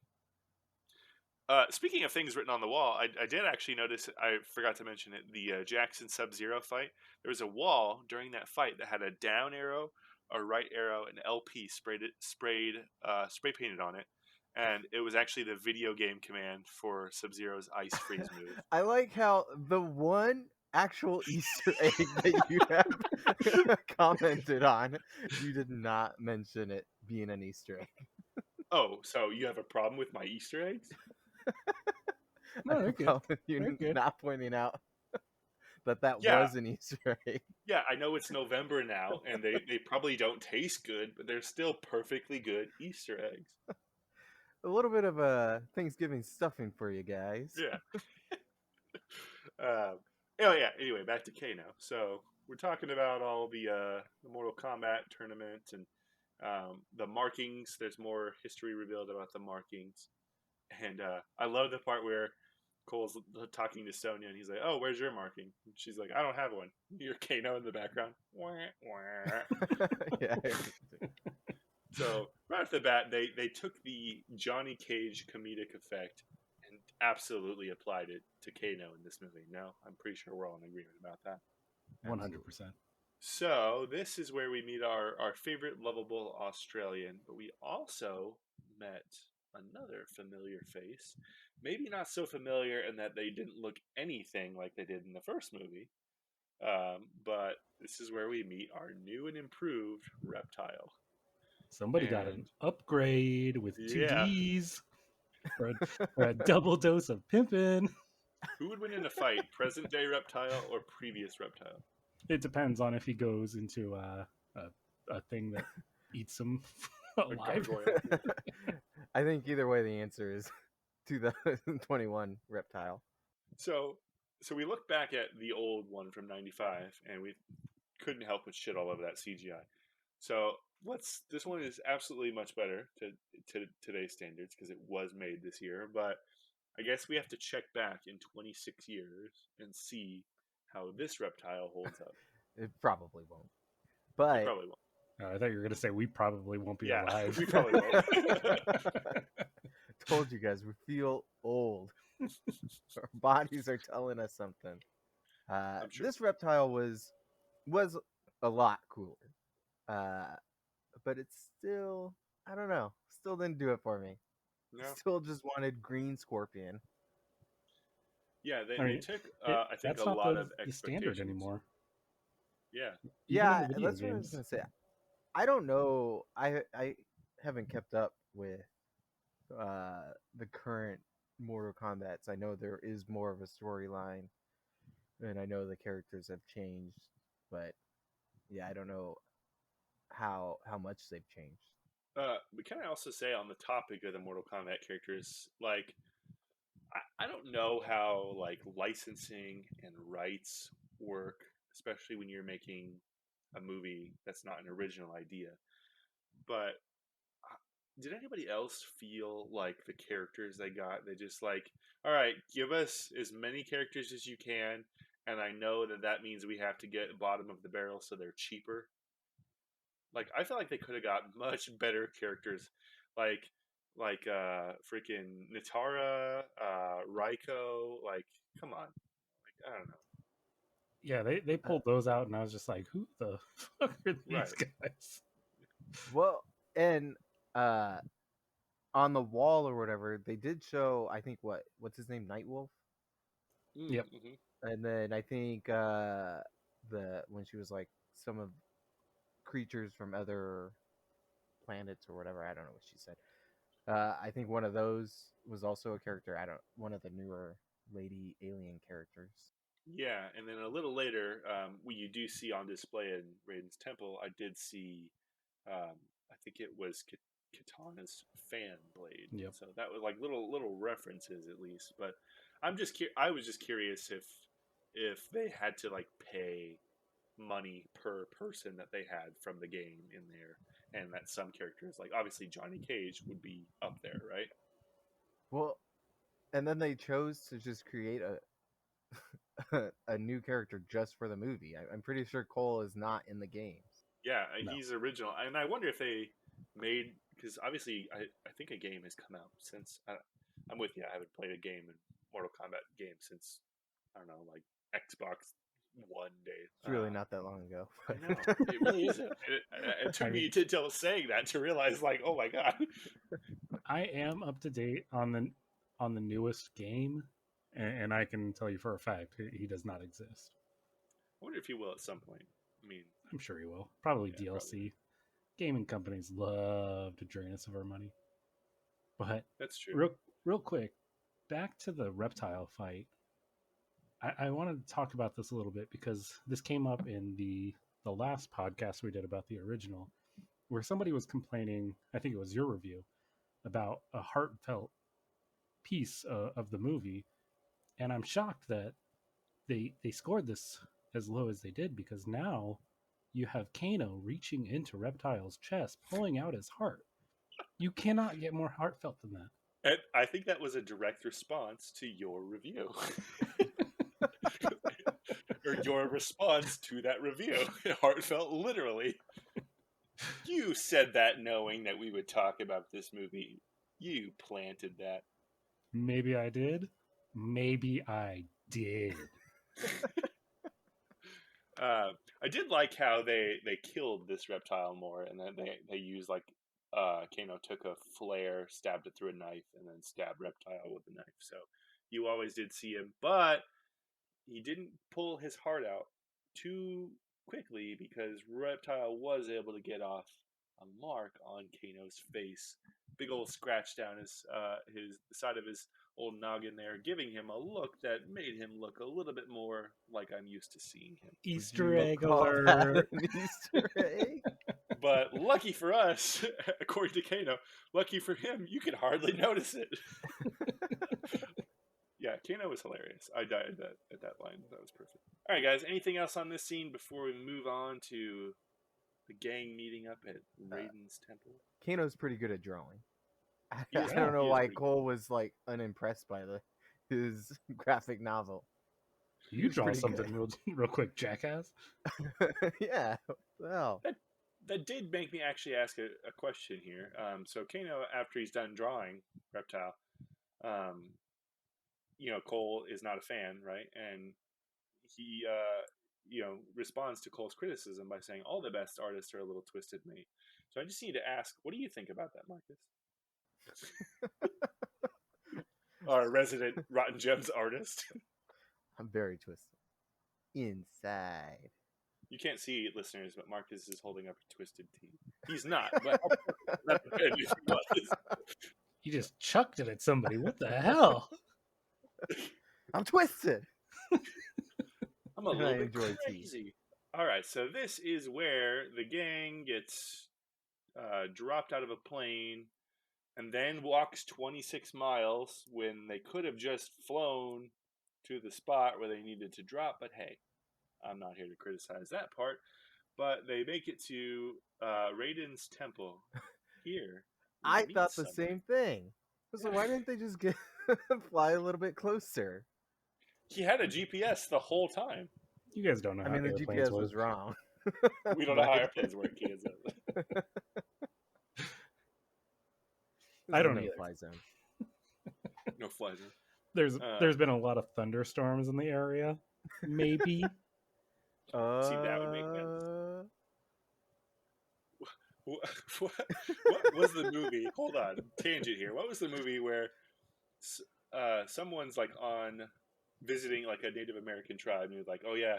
Speaking of things written on the wall, I did actually notice, I forgot to mention it, the Jackson Sub-Zero fight. There was a wall during that fight that had a down arrow, a right arrow, and LP spray painted on it. And it was actually the video game command for Sub-Zero's Ice Freeze move. I like how the one actual Easter egg that you have commented on, you did not mention it being an Easter egg. Oh, so you have a problem with my Easter eggs? No, they're good. You They're good. not pointing out that Yeah. was an Easter egg. Yeah, I know it's November now, and they probably don't taste good, but they're still perfectly good Easter eggs. A little bit of a Thanksgiving stuffing for you guys. Yeah. Yeah. Anyway, back to Kano. So we're talking about all the Mortal Kombat tournament and the markings. There's more history revealed about the markings, and I love the part where Cole's talking to Sonya, and he's like, "Oh, where's your marking?" And she's like, "I don't have one." You hear Kano in the background. Wah, wah. Yeah. So right off the bat, they took the Johnny Cage comedic effect and absolutely applied it to Kano in this movie. No, I'm pretty sure we're all in agreement about that. 100%. So this is where we meet our favorite lovable Australian, but we also met another familiar face. Maybe not so familiar in that they didn't look anything like they did in the first movie. But this is where we meet our new and improved Reptile. Somebody got an upgrade with two Yeah. Ds for a double dose of pimpin'. Who would win in a fight, present day Reptile or previous Reptile? It depends on if he goes into a thing that eats him A alive. gargoyle. I think either way the answer is 2021 Reptile. So we look back at the old one from '95, and we couldn't help but shit all over that CGI. So this one is absolutely much better to today's standards because it was made this year. But I guess we have to check back in 26 years and see how this Reptile holds up. It probably won't. It But probably won't. I thought you were going to say we probably won't be Yeah, alive. we probably won't. told you guys, we feel old. Our bodies are telling us something. Sure. This Reptile was a lot cooler. But it's still, I don't know, still didn't do it for me. No. Still just wanted Green Scorpion. Yeah, they took I think that's a not lot the of expectations. standard anymore. Yeah. Yeah, Even in the that's video what I was games. gonna say. I don't know. I haven't kept up with the current Mortal Kombat's. I know there is more of a storyline, and I know the characters have changed, but yeah, I don't know how much they've changed. But can I also say on the topic of the Mortal Kombat characters, like I don't know how like licensing and rights work, especially when you're making a movie that's not an original idea. But did anybody else feel like the characters they got? They just like, all right, give us as many characters as you can, and I know that means we have to get bottom of the barrel, so they're cheaper. Like I feel like they could have got much better characters, like freaking Nitara, Raiko. Like, come on, like I don't know. Yeah, they pulled those out, and I was just like, who the fuck are these Right. guys? Well, and on the wall or whatever, they did show. I think what's his name, Nightwolf. Yep. Mm-hmm. And then I think when she was like some of creatures from other planets or whatever, I don't know what she said. I think one of those was also a character. One of the newer lady alien characters. Yeah, and then a little later, when you do see on display in Raiden's Temple, I did see, I think it was Katana's fan blade. Yep. So that was like little references at least. But I was just curious if they had to like pay money per person that they had from the game in there, and that some characters, like obviously Johnny Cage, would be up there, right? Well, and then they chose to just create a new character just for the movie. I'm pretty sure Cole is not in the games. Yeah, No. he's original, and I wonder if they made because obviously I think a game has come out since I'm with you. I haven't played a game in Mortal Kombat game since I don't know, like Xbox One days. It's really not that long ago. I know it really isn't. It took me until saying that to realize, like, oh my god. I am up to date on the newest game, and I can tell you for a fact he does not exist. I wonder if he will at some point. I mean, I'm sure he will. Probably yeah, DLC. probably. Gaming companies love to drain us of our money. But That's true. real quick, back to the reptile fight. I wanted to talk about this a little bit because this came up in the last podcast we did about the original, where somebody was complaining. I think it was your review about a heartfelt piece of the movie, and I'm shocked that they scored this as low as they did, because now you have Kano reaching into Reptile's chest, pulling out his heart. You cannot get more heartfelt than that. And I think that was a direct response to your review. Or your response to that review. Heartfelt, literally. You said that knowing that we would talk about this movie. You planted that. Maybe I did. Maybe I did. I did like how they killed this reptile more, and then they used like Kano took a flare, stabbed it through a knife, and then stabbed Reptile with a knife. So you always did see him, but he didn't pull his heart out too quickly because Reptile was able to get off a mark on Kano's face, big old scratch down his the side of his old noggin there, giving him a look that made him look a little bit more like I'm used to seeing him. Easter egg alert! Easter egg. But lucky for us, according to Kano, lucky for him, you could hardly notice it. Yeah, Kano was hilarious. I died at that line. That was perfect. All right, guys. Anything else on this scene before we move on to the gang meeting up at Raiden's temple? Kano's pretty good at drawing. I Yeah, don't know he is why pretty Cole was like unimpressed by his graphic novel. You draw pretty something real quick, jackass. Yeah. Well, That did make me actually ask a question here. So Kano, after he's done drawing Reptile, Cole is not a fan, right? And he, responds to Cole's criticism by saying all the best artists are a little twisted, mate. So I just need to ask, what do you think about that, Marcus? Our resident Rotten Gems artist. I'm very twisted inside. You can't see it, listeners, but Marcus is holding up a twisted tea. He's not, but that's good if he was. You just chucked it at somebody. What the hell? I'm twisted. I'm a little bit crazy. All right, so this is where the gang gets dropped out of a plane and then walks 26 miles when they could have just flown to the spot where they needed to drop. But hey, I'm not here to criticize that part. But they make it to Raiden's temple here. I thought the same thing. So why didn't they just fly a little bit closer? He had a GPS the whole time. You guys don't know. I mean, the GPS was wrong. We don't know how airplanes work. I don't know. Fly zone. No fly zone. There's been a lot of thunderstorms in the area. Maybe. See, that would make sense. What was the movie? Hold on, tangent here. What was the movie where someone's like on visiting like a Native American tribe, and you're like, oh yeah,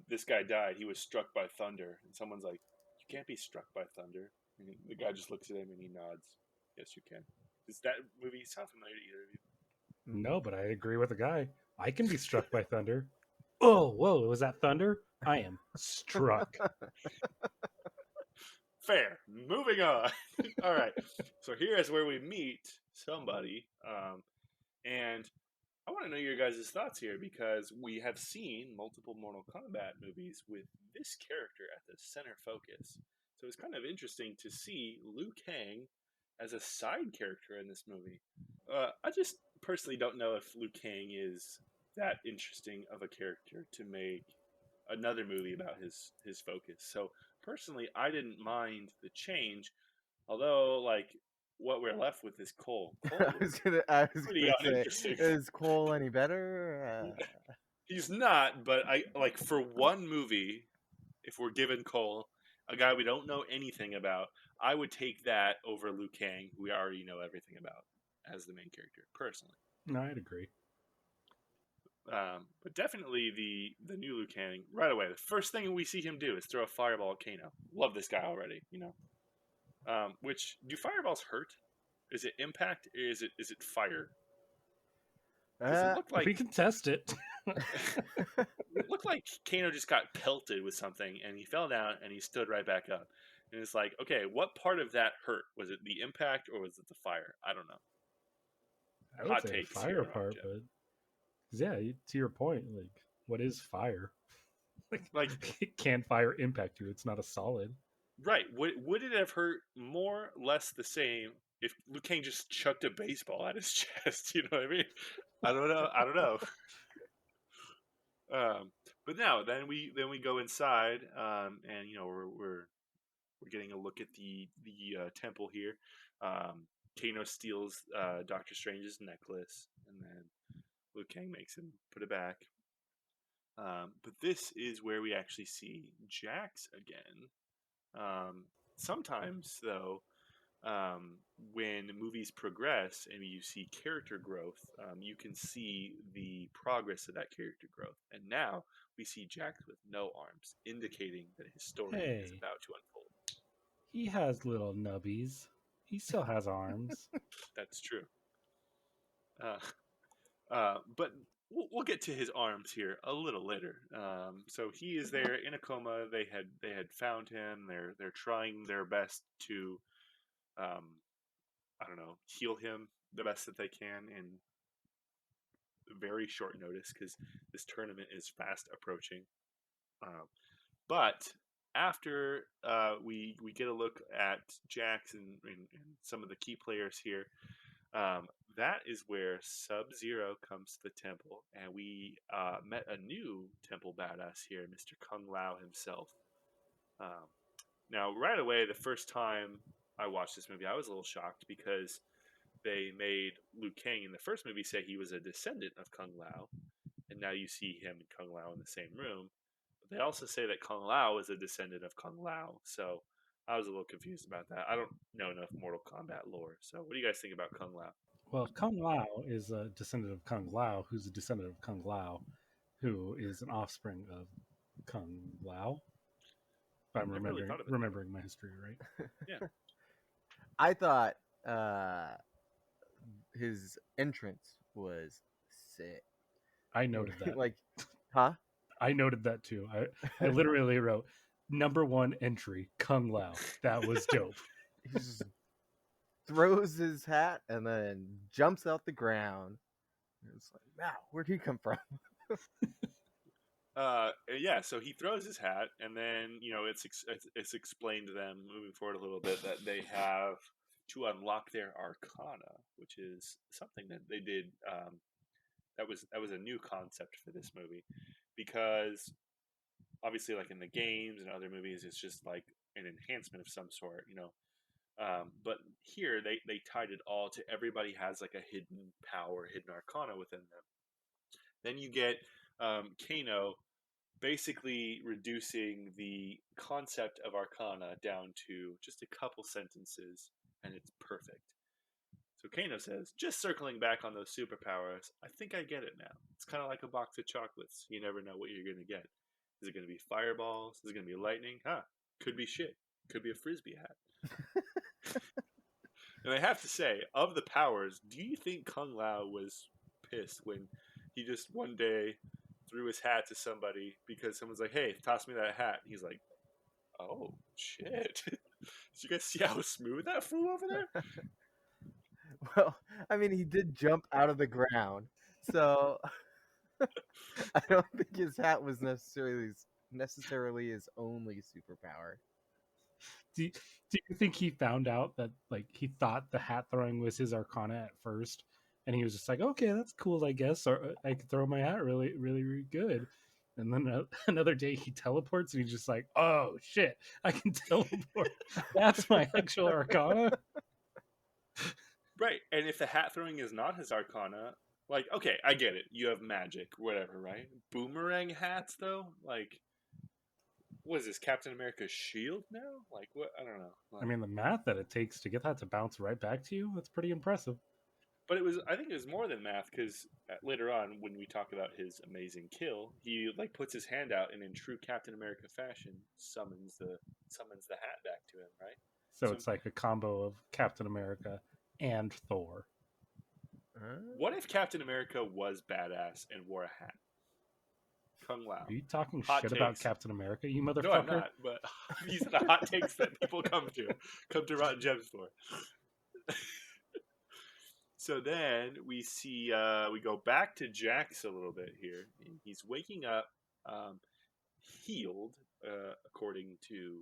this guy died. He was struck by thunder, and someone's like, you can't be struck by thunder. And the guy just looks at him and he nods. Yes, you can. Does that movie sound familiar to either of you? No, but I agree with the guy. I can be struck by thunder. Oh, whoa, was that thunder? I am struck. Fair. Moving on. All right. So here is where we meet somebody. And I want to know your guys' thoughts here, because we have seen multiple Mortal Kombat movies with this character at the center focus. So it's kind of interesting to see Liu Kang as a side character in this movie. I just personally don't know if Liu Kang is that interesting of a character to make another movie about his focus. So personally, I didn't mind the change. Although, like, what we're left with is Cole. Cole I was gonna pretty say, uninteresting. is Cole any better? He's not, but I like for one movie, if we're given Cole, a guy we don't know anything about, I would take that over Liu Kang, who we already know everything about, as the main character, personally. No, I'd agree. But definitely the new Liu Kang, right away, the first thing we see him do is throw a fireball at Kano. Love this guy already, you know. Which, do fireballs hurt? Is it impact? Or is it fire? Because it looked like We can test it. it looked like Kano just got pelted with something, and he fell down, and he stood right back up. And it's like, okay, what part of that hurt? Was it the impact, or was it the fire? I don't know. I would Hot say the takes fire here, part, Jeff. but yeah, to your point, like, what is fire? Like, can fire impact you? It's not a solid. right? Would it have hurt more, less, the same if Liu Kang just chucked a baseball at his chest? You know what I mean? I don't know. But no, then we go inside, and you know we're getting a look at the temple here. Kano steals Doctor Strange's necklace, and then Liu Kang makes him put it back. But this is where we actually see Jax again. Sometimes, though, when movies progress and you see character growth, you can see the progress of that character growth. And now we see Jax with no arms, indicating that his story is Hey, about to unfold. he has little nubbies. He still has arms. That's true. But we'll get to his arms here a little later. So he is there in a coma. They had found him. They're trying their best to, I don't know, heal him the best that they can in very short notice because this tournament is fast approaching. But after we get a look at Jax and some of the key players here, that is where Sub-Zero comes to the temple, and we met a new temple badass here, Mr. Kang Lao himself. Now, right away, the first time I watched this movie, I was a little shocked because they made Liu Kang in the first movie say he was a descendant of Kang Lao, and now you see him and Kang Lao in the same room. But they also say that Kang Lao is a descendant of Kang Lao, so I was a little confused about that. I don't know enough Mortal Kombat lore, so what do you guys think about Kang Lao? Well, Kung Lao is a descendant of Kung Lao, who's a descendant of Kung Lao, who is an offspring of Kung Lao. If I'm Never really thought of it. remembering my history right. Yeah. I thought his entrance was sick. I noted that. Like, huh? I noted that too. I literally wrote #1 entry Kung Lao. That was dope. He just throws his hat and then jumps out the ground. It's like, wow, where'd he come from? Yeah, so he throws his hat, and then you know it's explained to them moving forward a little bit that they have to unlock their arcana, which is something that they did. That was a new concept for this movie, because obviously, like in the games and other movies, it's just like an enhancement of some sort, you know. But here they tied it all to everybody has like a hidden power, hidden arcana within them. Then you get Kano basically reducing the concept of arcana down to just a couple sentences, and it's perfect. So Kano says, just circling back on those superpowers, I think I get it now. It's kind of like a box of chocolates. You never know what you're going to get. Is it going to be fireballs? Is it going to be lightning? Huh. Could be shit. Could be a frisbee hat. And I have to say, of the powers, do you think Kung Lao was pissed when he just one day threw his hat to somebody because someone's like, hey, toss me that hat? He's like, oh, shit. Did you guys see how smooth that flew over there? Well, I mean, he did jump out of the ground, so I don't think his hat was necessarily his only superpower. Do you think he found out that, like, he thought the hat throwing was his arcana at first, and he was just like, okay, that's cool, I guess, or I could throw my hat really, really, really good. And then another day he teleports and he's just like, oh shit, I can teleport. That's my actual arcana. Right. And if the hat throwing is not his arcana, like, okay, I get it. You have magic, whatever, right? Boomerang hats, though? Like, what is this, Captain America's shield now? Like, what? I don't know. Like, I mean, the math that it takes to get that to bounce right back to you, that's pretty impressive. but I think it was more than math, because later on, when we talk about his amazing kill, he, like, puts his hand out and in true Captain America fashion summons the hat back to him, right? So So it's like a combo of Captain America and Thor. what if Captain America was badass and wore a hat? Kung Lao. Are you talking Hot shit about takes. Captain America, you motherfucker? No, I'm not. But these are the hot takes that people come to Rotten Gems for. So then we see we go back to Jax a little bit here. He's waking up, healed, according to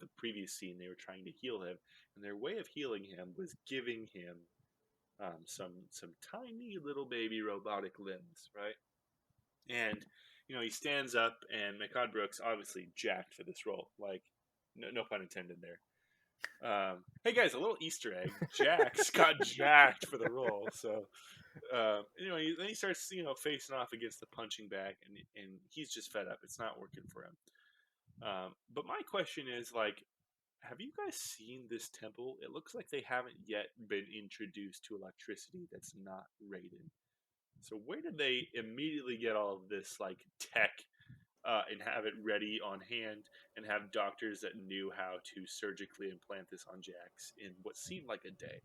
the previous scene. They were trying to heal him, and their way of healing him was giving him some tiny little baby robotic limbs, right? And he stands up, and Mehcad Brooks obviously jacked for this role. Like, no pun intended there. Hey guys, a little Easter egg. Jax got jacked for the role, so then he starts facing off against the punching bag, and he's just fed up. It's not working for him. But my question is, like, have you guys seen this temple? It looks like they haven't yet been introduced to electricity that's not rated. So where did they immediately get all of this, like, tech and have it ready on hand, and have doctors that knew how to surgically implant this on Jax in what seemed like a day?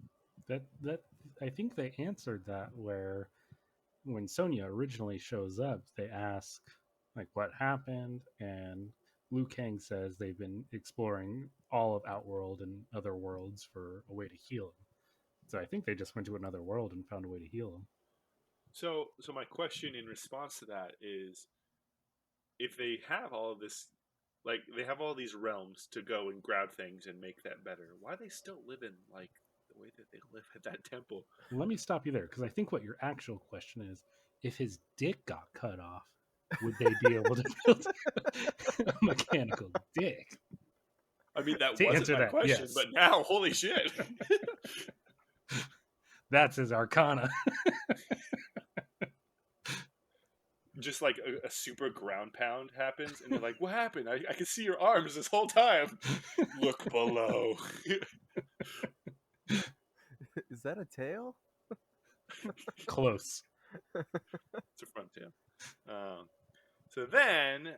That I think they answered that, where when Sonya originally shows up, they ask like what happened, and Liu Kang says they've been exploring all of Outworld and other worlds for a way to heal him. So I think they just went to another world and found a way to heal him. So my question in response to that is, if they have all of this, like, they have all these realms to go and grab things and make that better, why are they still living like the way that they live at that temple? Let me stop you there, because I think what your actual question is, if his dick got cut off, would they be able to build a mechanical dick? I mean, that To wasn't answer my that, question, yes. but now, holy shit. That's his arcana. Just like a super ground pound happens, and they're like, what happened? I can see your arms this whole time. Look below. Is that a tail? Close. It's a front tail. So then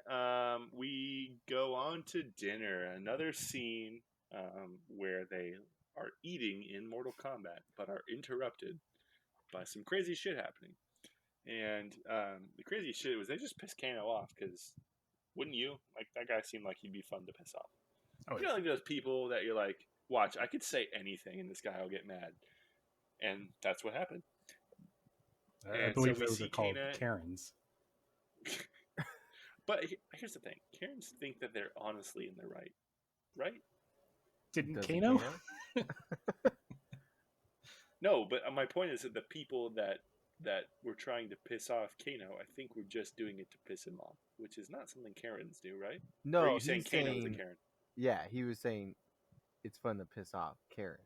we go on to dinner. Another scene where they are eating in Mortal Kombat, but are interrupted by some crazy shit happening. And the crazy shit was they just pissed Kano off, because wouldn't you? Like, that guy seemed like he'd be fun to piss off. Oh, You know, like those people that you're like, watch, I could say anything and this guy will get mad. And that's what happened. I believe those are called Karens. But here's the thing. Karens think that they're honestly in the right. Right? Didn't Does Kano? No, but my point is that the people that were trying to piss off Kano, I think were just doing it to piss him off, which is not something Karens do, right? No, or are you saying Kano was a Karen? Yeah, he was saying it's fun to piss off Karens.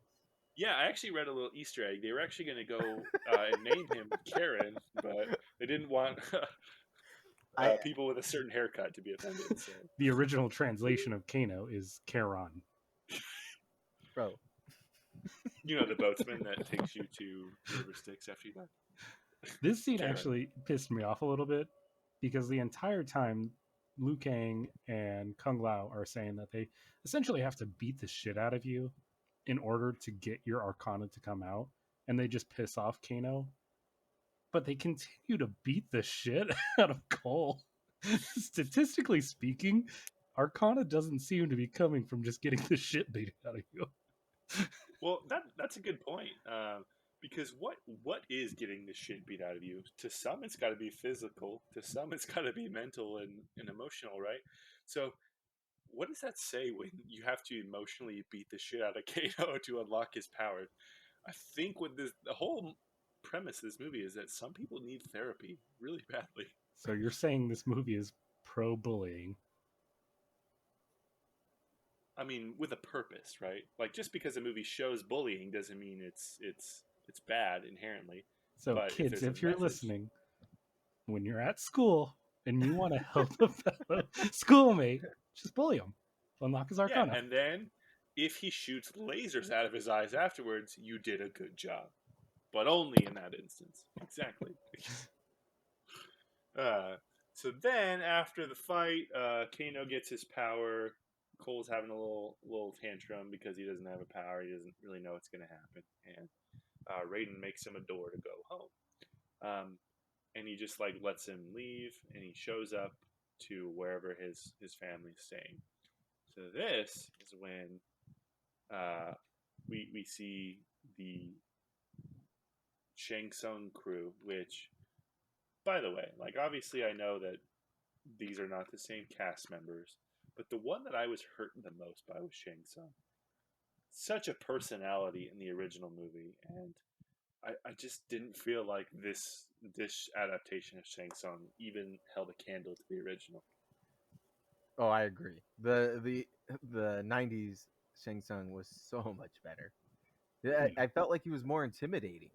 Yeah, I actually read a little Easter egg. They were actually going to go and name him Karen, but they didn't want people with a certain haircut to be offended. So. The original translation of Kano is Karan. Bro. You know, the boatsman that takes you to River Styx after you die? This scene actually pissed me off a little bit, because the entire time Liu Kang and Kung Lao are saying that they essentially have to beat the shit out of you in order to get your arcana to come out, and they just piss off Kano. But they continue to beat the shit out of Cole. Statistically speaking, arcana doesn't seem to be coming from just getting the shit beat out of you. Well, that's a good point. Because what is getting the shit beat out of you? To some, it's got to be physical. To some, it's got to be mental and emotional, right? So, what does that say when you have to emotionally beat the shit out of Kano to unlock his power? I think with the whole premise of this movie is that some people need therapy really badly. So you're saying this movie is pro-bullying? I mean, with a purpose, right? Like just because a movie shows bullying doesn't mean it's bad inherently. So But if kids, there's a if you're message, listening, when you're at school and you want to help a fellow schoolmate, just bully him. Unlock his yeah, arcana. and then if he shoots lasers out of his eyes afterwards, you did a good job. But only in that instance. Exactly. uh, so then after the fight, Kano gets his power. Cole's having a little tantrum because he doesn't have a power. He doesn't really know what's going to happen, and Raiden makes him a door to go home. And he just like lets him leave, and he shows up to wherever his family's staying. So this is when we see the Shang Tsung crew, which, by the way, like obviously I know that these are not the same cast members, but the one that I was hurt the most by was Shang Tsung. Such a personality in the original movie, and I just didn't feel like this adaptation of Shang Tsung even held a candle to the original. Oh, I agree. The '90s Shang Tsung was so much better. Yeah, I felt like he was more intimidating.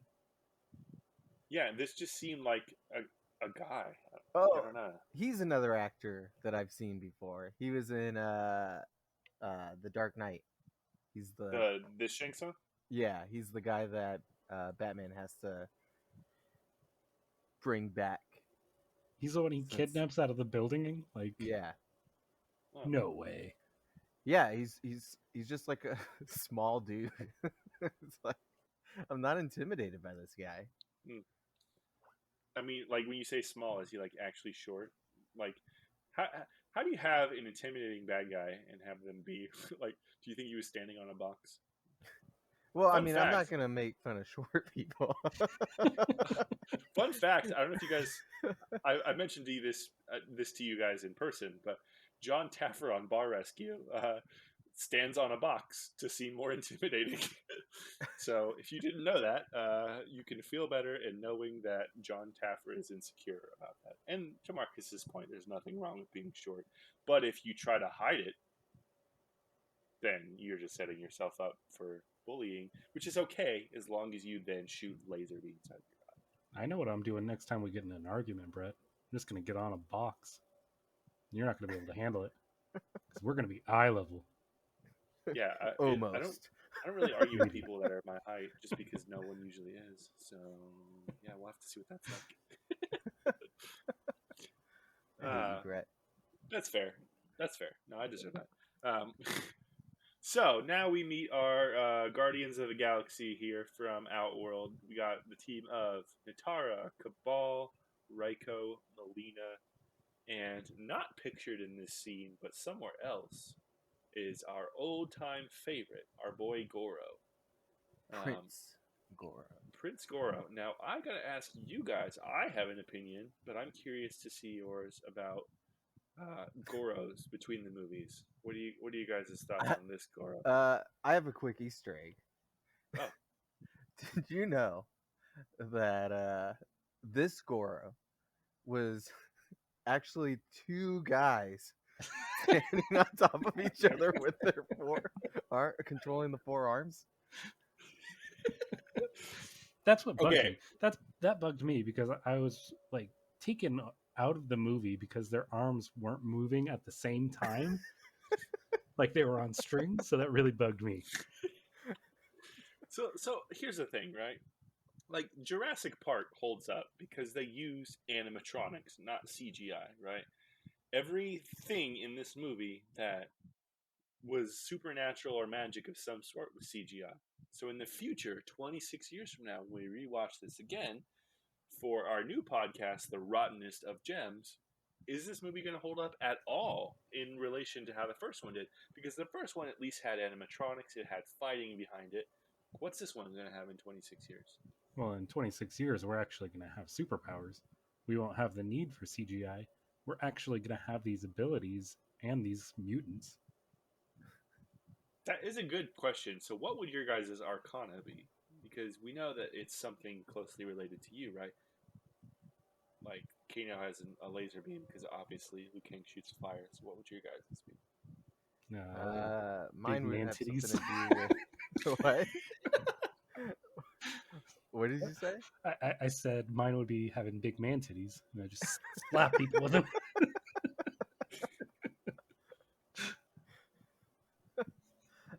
Yeah, and this just seemed like a guy. I Oh, don't know. he's another actor that I've seen before. He was in The Dark Knight. He's the This Shang Tsung. he's the guy that Batman has to bring back. He's the one he Since kidnaps out of the building. Like, yeah, Oh. no way. yeah, he's just like a small dude. It's like I'm not intimidated by this guy. I mean, like when you say small, is he like actually short? Like, how how do you have an intimidating bad guy and have them be like? Do you think he was standing on a box? Well, I Fun mean, I'm not fact. gonna make fun of short people. Fun fact. I don't know if you guys. I mentioned this to you guys in person, but John Taffer on Bar Rescue stands on a box to seem more intimidating. So if you didn't know that, you can feel better in knowing that John Taffer is insecure about that. And to Marcus's point, there's nothing wrong with being short, but if you try to hide it, then you're just setting yourself up for bullying, which is okay as long as you then shoot laser beams at your I know what I'm doing next time we get in an argument, Brett. I'm just going to get on a box. You're not going to be able to handle it because we're going to be eye level. yeah. I don't. Almost. I don't really argue with people that are my height just because no one usually is. So yeah, we'll have to see what that's like. I hate you, Brett. That's fair. That's fair. No, I deserve that. So now we meet our Guardians of the Galaxy here from Outworld. We got the team of Nitara, Cabal, Raiko, Melina, and not pictured in this scene, but somewhere else, is our old-time favorite, our boy Goro. Prince Goro. Prince Goro. Now, I gotta ask you guys. I have an opinion, but I'm curious to see yours about Goros between the movies. What are you guys' thoughts on this Goro? I have a quick Easter egg. Oh. Did you know that this Goro was actually two guys standing on top of each other with their controlling the four arms? That's what bugged Okay. me. That bugged me because I was like taken out of the movie because their arms weren't moving at the same time. Like they were on strings, so that really bugged me. So here's the thing, right? Like Jurassic Park holds up because they use animatronics, not CGI, right? Everything in this movie that was supernatural or magic of some sort was CGI. So in the future, 26 years from now, when we rewatch this again for our new podcast, The Rottenest of Gems, is this movie going to hold up at all in relation to how the first one did? Because the first one at least had animatronics, it had fighting behind it. What's this one going to have in 26 years? Well, in 26 years, we're actually going to have superpowers. We won't have the need for CGI. We're actually going to have these abilities and these mutants. That is a good question. So, what would your guys' arcana be? Because we know that it's something closely related to you, right? like Kano has a laser beam because obviously Liu Kang shoots fire. So what would your guys' be? Mine would man have titties. something to do with what? What did you say? I said mine would be having big man titties, and I just slap people with them.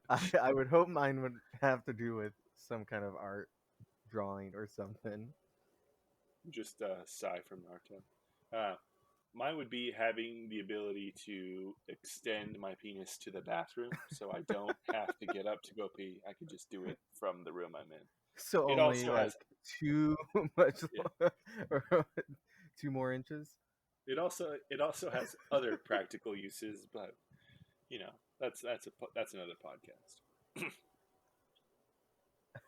I would hope mine would have to do with some kind of art drawing or something. Just Sai from Naruto. Mine would be having the ability to extend my penis to the bathroom, so I don't have to get up to go pee. I could just do it from the room I'm in. So It only also like has too much, yeah. or 2 more inches. It also has other practical uses, but that's another podcast.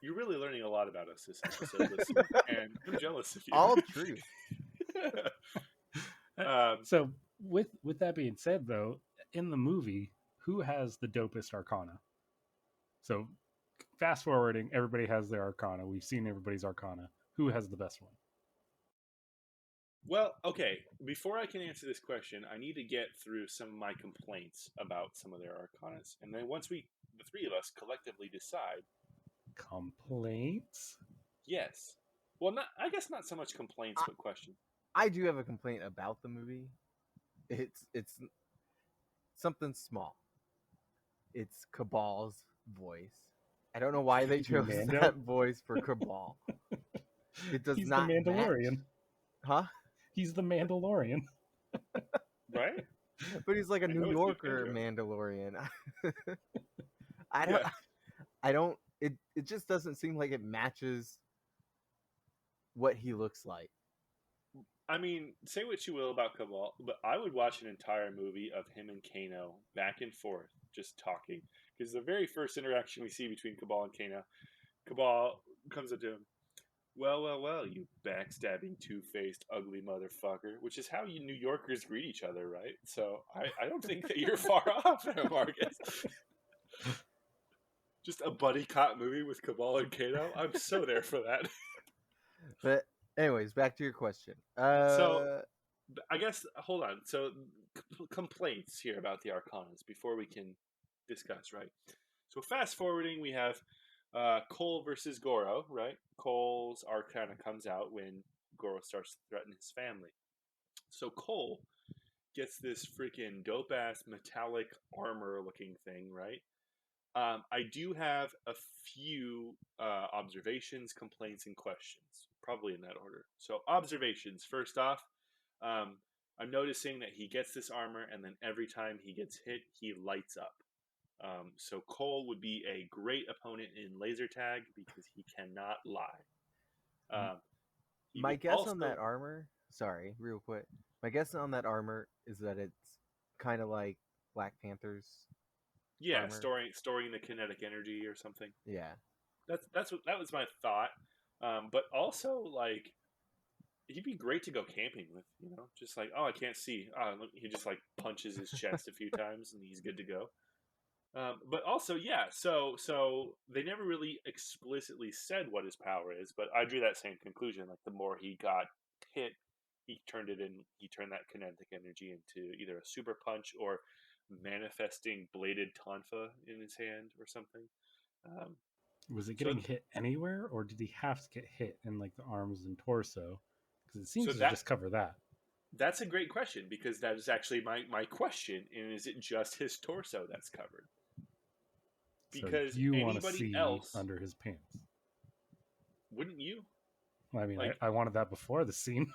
You're really learning a lot about us this episode, listener, and I'm jealous of you. All truth. So with that being said, though, in the movie, who has the dopest arcana? So fast forwarding, everybody has their arcana. We've seen everybody's arcana. Who has the best one? Well, okay. Before I can answer this question, I need to get through some of my complaints about some of their arcanas, and then once the three of us, collectively decide, Complaints? yes. Well, I guess not so much complaints, but questions. I do have a complaint about the movie. It's something small. It's Cabal's voice. I don't know why they chose Mando? that voice for Cabal. It does He's not the Mandalorian. match. Huh? He's the Mandalorian. Right? But he's like a I New know it's Yorker Nintendo. Mandalorian. I don't. Yeah. I don't. It just doesn't seem like it matches what he looks like. I mean, say what you will about Cabal, but I would watch an entire movie of him and Kano back and forth, just talking. Because the very first interaction we see between Cabal and Kano, Cabal comes up to him, well, you backstabbing, two-faced, ugly motherfucker, which is how you New Yorkers greet each other, right? So I don't think that you're far off there, Marcus. Just a buddy cop movie with Cabal and Kano. I'm so there for that. But anyways, back to your question. So I guess hold on. So complaints here about the Arcanas before we can discuss, right? So fast forwarding, we have Cole versus Goro, right? Cole's Arcana comes out when Goro starts to threaten his family. So Cole gets this freaking dope ass metallic armor looking thing, right? I do have a few observations, complaints, and questions, probably in that order. So, observations. First off, I'm noticing that he gets this armor, and then every time he gets hit, he lights up. So, Cole would be a great opponent in laser tag because he cannot lie. He My would guess also, on that armor. Sorry, real quick. My guess on that armor is that it's kind of like Black Panther's yeah, armor. storing the kinetic energy or something. Yeah. That was my thought. But also, like, he'd be great to go camping with, just like, oh, I can't see. He just like punches his chest a few times and he's good to go. But also, yeah, so they never really explicitly said what his power is, but I drew that same conclusion. Like the more he got hit, he turned that kinetic energy into either a super punch or manifesting bladed tonfa in his hand or something. Was it So getting hit anywhere, or did he have to get hit in like the arms and torso? Because it so seems to that just cover that. that's a great question because that is actually my question. And is it just his torso that's covered? Because So you want to anybody see else, under his pants? wouldn't you? I mean, Like, I wanted that before the scene.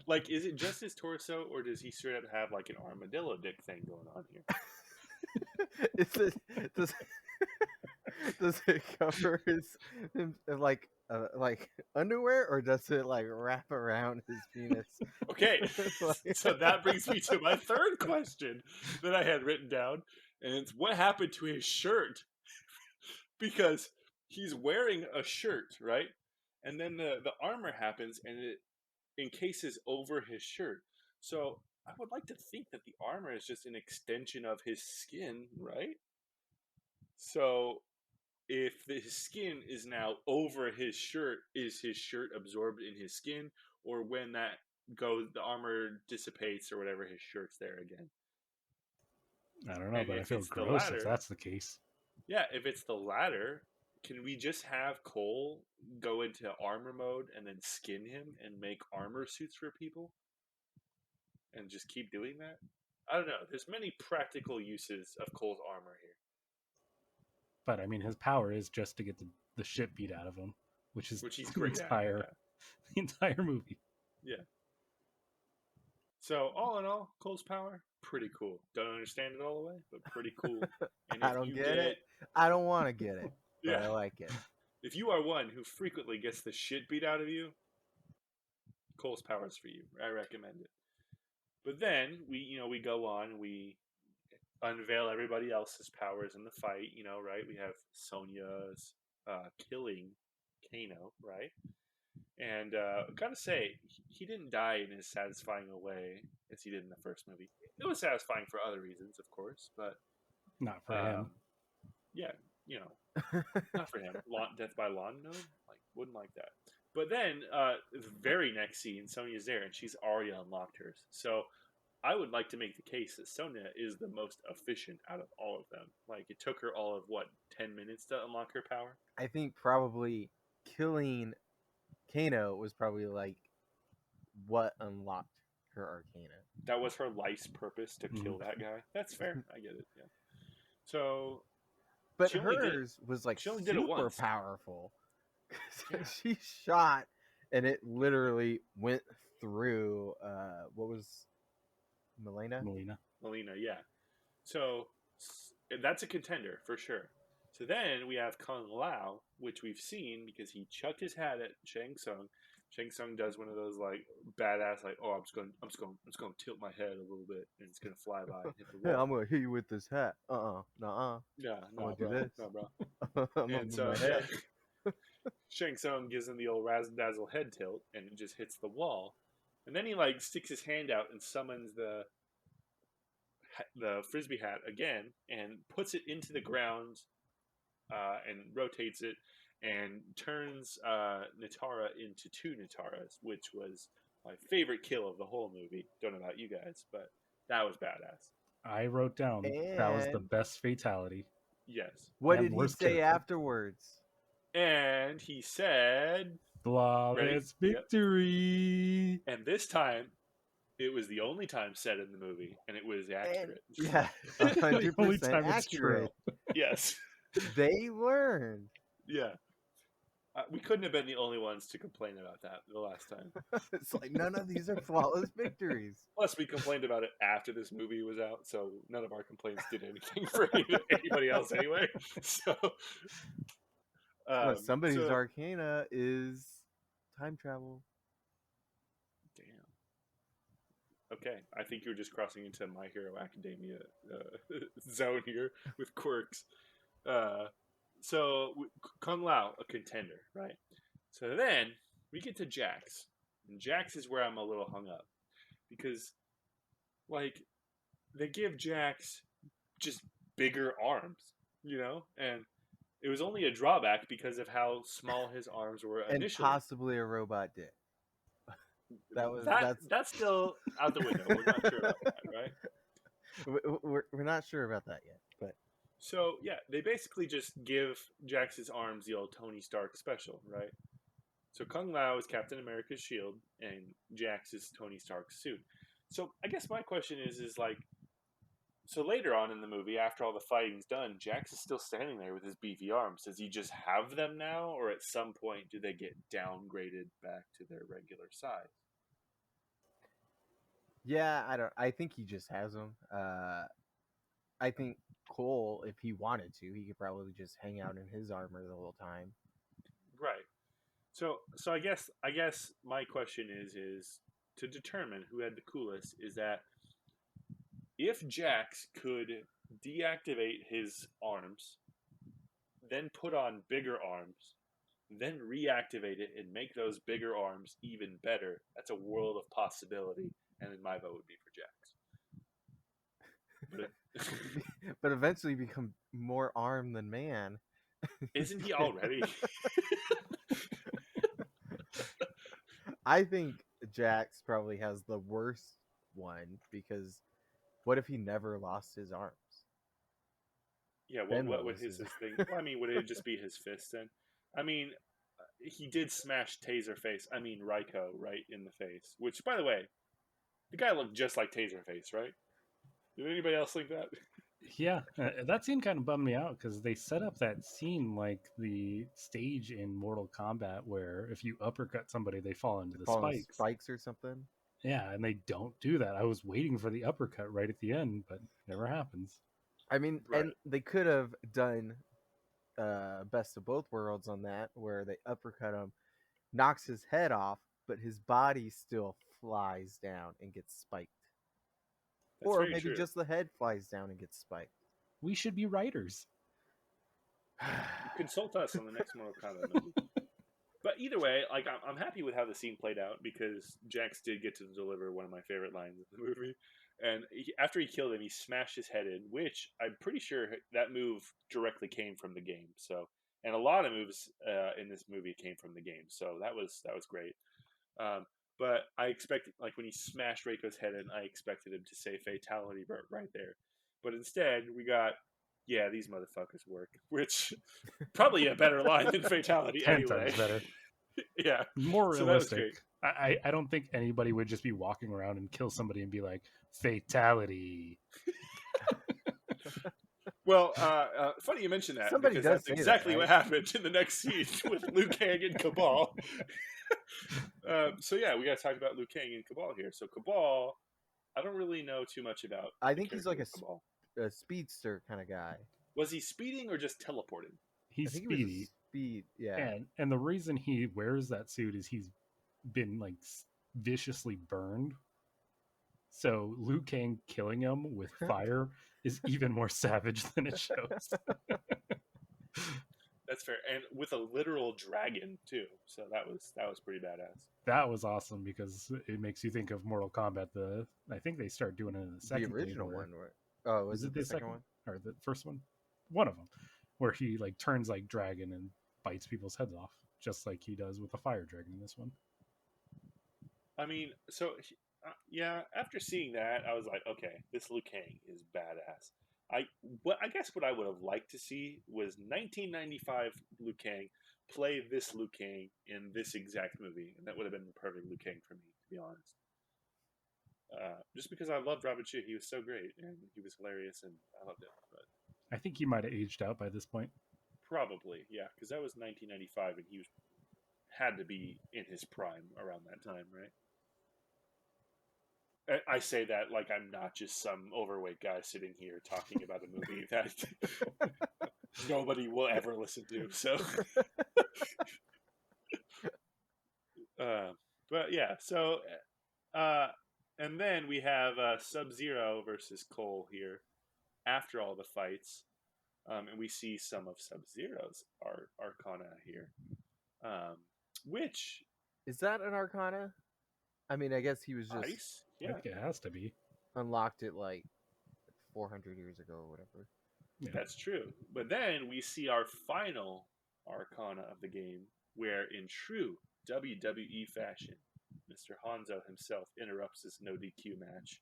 like, is it just his torso, or does he straight up have like an armadillo dick thing going on here? Is it does it cover his like underwear, or does it like wrap around his penis? Okay, Like- so that brings me to my third question that I had written down, and it's what happened to his shirt? Because he's wearing a shirt, right? And then the armor happens, and it encases over his shirt. So I would like to think that the armor is just an extension of his skin, right? So if his skin is now over his shirt, is his shirt absorbed in his skin, or when that goes, the armor dissipates or whatever, his shirt's there again. I don't know, And but I if feel it's the gross if latter, that's the case. yeah, if it's the latter, can we just have Cole go into armor mode and then skin him and make armor suits for people? And just keep doing that? I don't know. There's many practical uses of Cole's armor here. But I mean, his power is just to get the shit beat out of him, which is Which he's the great at. entire the entire movie. Yeah. So all in all, Cole's power, pretty cool. Don't understand it all the way, but pretty cool. And I don't get it. I don't want to get it, but yeah, I like it. if you are one who frequently gets the shit beat out of you, Cole's power is for you. I recommend it. But then we go on, we unveil everybody else's powers in the fight. Right? We have Sonya's killing Kano, right? And gotta say, he didn't die in as satisfying a way as he did in the first movie. It was satisfying for other reasons, of course, but Not for him. yeah, not for him. Death by lawn gnome, wouldn't like that. But then the very next scene, Sonya's there, and she's already unlocked hers. So I would like to make the case that Sonya is the most efficient out of all of them. It took her all of 10 minutes to unlock her power. I think probably killing Kano was probably what unlocked her arcana. That was her life's purpose, to kill that guy. That's fair. I get it. Yeah. So, but hers was she only did it super once. powerful. Yeah. She shot, and it literally went through. What was Melina? Melina, yeah. So that's a contender for sure. So then we have Kang Lao, which we've seen because he chucked his hat at Shang Tsung. Shang Tsung does one of those badass I'm just going to tilt my head a little bit and it's going to fly by and hit the wall. Yeah, I'm going to hit you with this hat. Nuh-uh. Yeah, I'm going to do this. No, bro. I'm going to move my head. Shang Tsung gives him the old razzle dazzle head tilt and it just hits the wall. And then he sticks his hand out and summons the frisbee hat again and puts it into the ground and rotates it and turns Natara into two Nataras, which was my favorite kill of the whole movie. Don't know about you guys, but that was badass. I wrote down that was the best fatality. Yes. What did he say afterwards? And he said, "Flawless victory." Yep. And this time, it was the only time said in the movie, and it was accurate. And, yeah, 100% accurate. Yes. They learned. Yeah. We couldn't have been the only ones to complain about that the last time. It's none of these are flawless victories. Plus, we complained about it after this movie was out, so none of our complaints did anything for anybody else anyway. So, somebody's arcana is time travel. Damn. Okay, I think you're just crossing into My Hero Academia zone here with quirks. So Kung Lao, a contender, right? So then we get to Jax, and Jax is where I'm a little hung up because, they give Jax just bigger arms, and it was only a drawback because of how small his arms were initially. And possibly a robot dick. That's still out the window. We're not sure about that, right? We're not sure about that yet, but. So, yeah, they basically just give Jax's arms the old Tony Stark special, right? So Kung Lao is Captain America's shield, and Jax is Tony Stark's suit. So I guess my question is so later on in the movie, after all the fighting's done, Jax is still standing there with his beefy arms. Does he just have them now, or at some point do they get downgraded back to their regular size? Yeah, I think he just has them. I think Cole, if he wanted to, he could probably just hang out in his armor the whole time. Right. So I guess my question is to determine who had the coolest is that if Jax could deactivate his arms, then put on bigger arms, then reactivate it and make those bigger arms even better, that's a world of possibility, and then my vote would be for Jax. But eventually become more arm than man. Isn't he already? I think Jax probably has the worst one because what if he never lost his arms? Yeah, Then what what would was his his? thing? Well, I mean, would it just be his fist then? I mean, he did smash Taserface. I mean, Raiko right in the face. Which, by the way, the guy looked just like Taserface, right? Did anybody else think that? Yeah, that scene kind of bummed me out because they set up that scene like the stage in Mortal Kombat where if you uppercut somebody, they fall into the Falling spikes. spikes or something. Yeah, and they don't do that. I was waiting for the uppercut right at the end, but it never happens. I mean, Right. and they could have done best of both worlds on that, where they uppercut him, knocks his head off, but his body still flies down and gets spiked. That's Or very maybe true. just the head flies down and gets spiked. We should be writers. Consult us on the next Mortal Kombat movie. But either way, like I'm happy with how the scene played out because Jax did get to deliver one of my favorite lines in the movie. And after he killed him, he smashed his head in, which I'm pretty sure that move directly came from the game. So, and a lot of moves in this movie came from the game. So that was great. Um, but I expected, like when he smashed Reiko's head in, I expected him to say fatality right there. But instead, we got, yeah, these motherfuckers work, which probably a better line than fatality 10 anyway. times better. Yeah, More so that was realistic. great. I don't think anybody would just be walking around and kill somebody and be like, fatality. Well, funny you mentioned that Somebody because does that's say that, exactly right? what happened in the next scene with Liu Kang and Cabal. So yeah, we got to talk about Liu Kang and Cabal here. So Cabal, I don't really know too much about. I the think he's character like of Cabal. a speedster kind of guy. Was he speeding or just teleporting? He's I think he was speedy. a speed. Yeah. And the reason he wears that suit is he's been like viciously burned. So Liu Kang killing him with fire is even more savage than it shows. That's fair, and with a literal dragon too. So that was pretty badass. That was awesome because it makes you think of Mortal Kombat. I think they start doing it in the The second original game. one. Right? Oh, was it the second one? or the first one? One of them, where he like turns like dragon and bites people's heads off, just like he does with the fire dragon in this one. I mean, so yeah. After seeing that, I was like, okay, this Liu Kang is badass. I guess what I would have liked to see was 1995 Liu Kang play this Liu Kang in this exact movie, and that would have been the perfect Liu Kang for me, to be honest. Just because I loved Robin Chu, he was so great and he was hilarious, and I loved it. But I think he might have aged out by this point. probably, yeah, because that was 1995, and he had to be in his prime around that time, right? I say that like I'm not just some overweight guy sitting here talking about a movie that nobody will ever listen to. So, but yeah, so and then we have Sub-Zero versus Cole here after all the fights, and we see some of Sub-Zero's arcana here, which Is that an Arcana? I mean, I guess he was just ice, I yeah. think it has to be. unlocked it like 400 years ago or whatever. Yeah. That's true. But then we see our final arcana of the game, where in true WWE fashion, Mr. Hanzo himself interrupts this no DQ match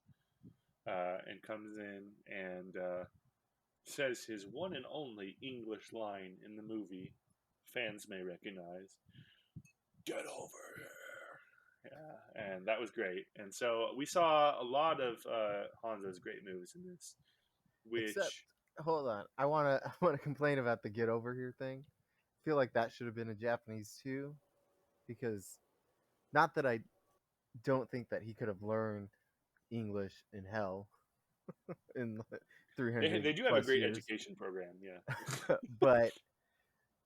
and comes in and says his one and only English line in the movie fans may recognize, "Get over here." Yeah, and that was great. And so we saw a lot of Hanzo's great moves in this, which Except, hold on, I wanna I wanna complain about the get over here thing. I feel like that should have been in Japanese too, because not that I don't think that he could have learned English in hell in 300 they do have a plus great years. education program, yeah. But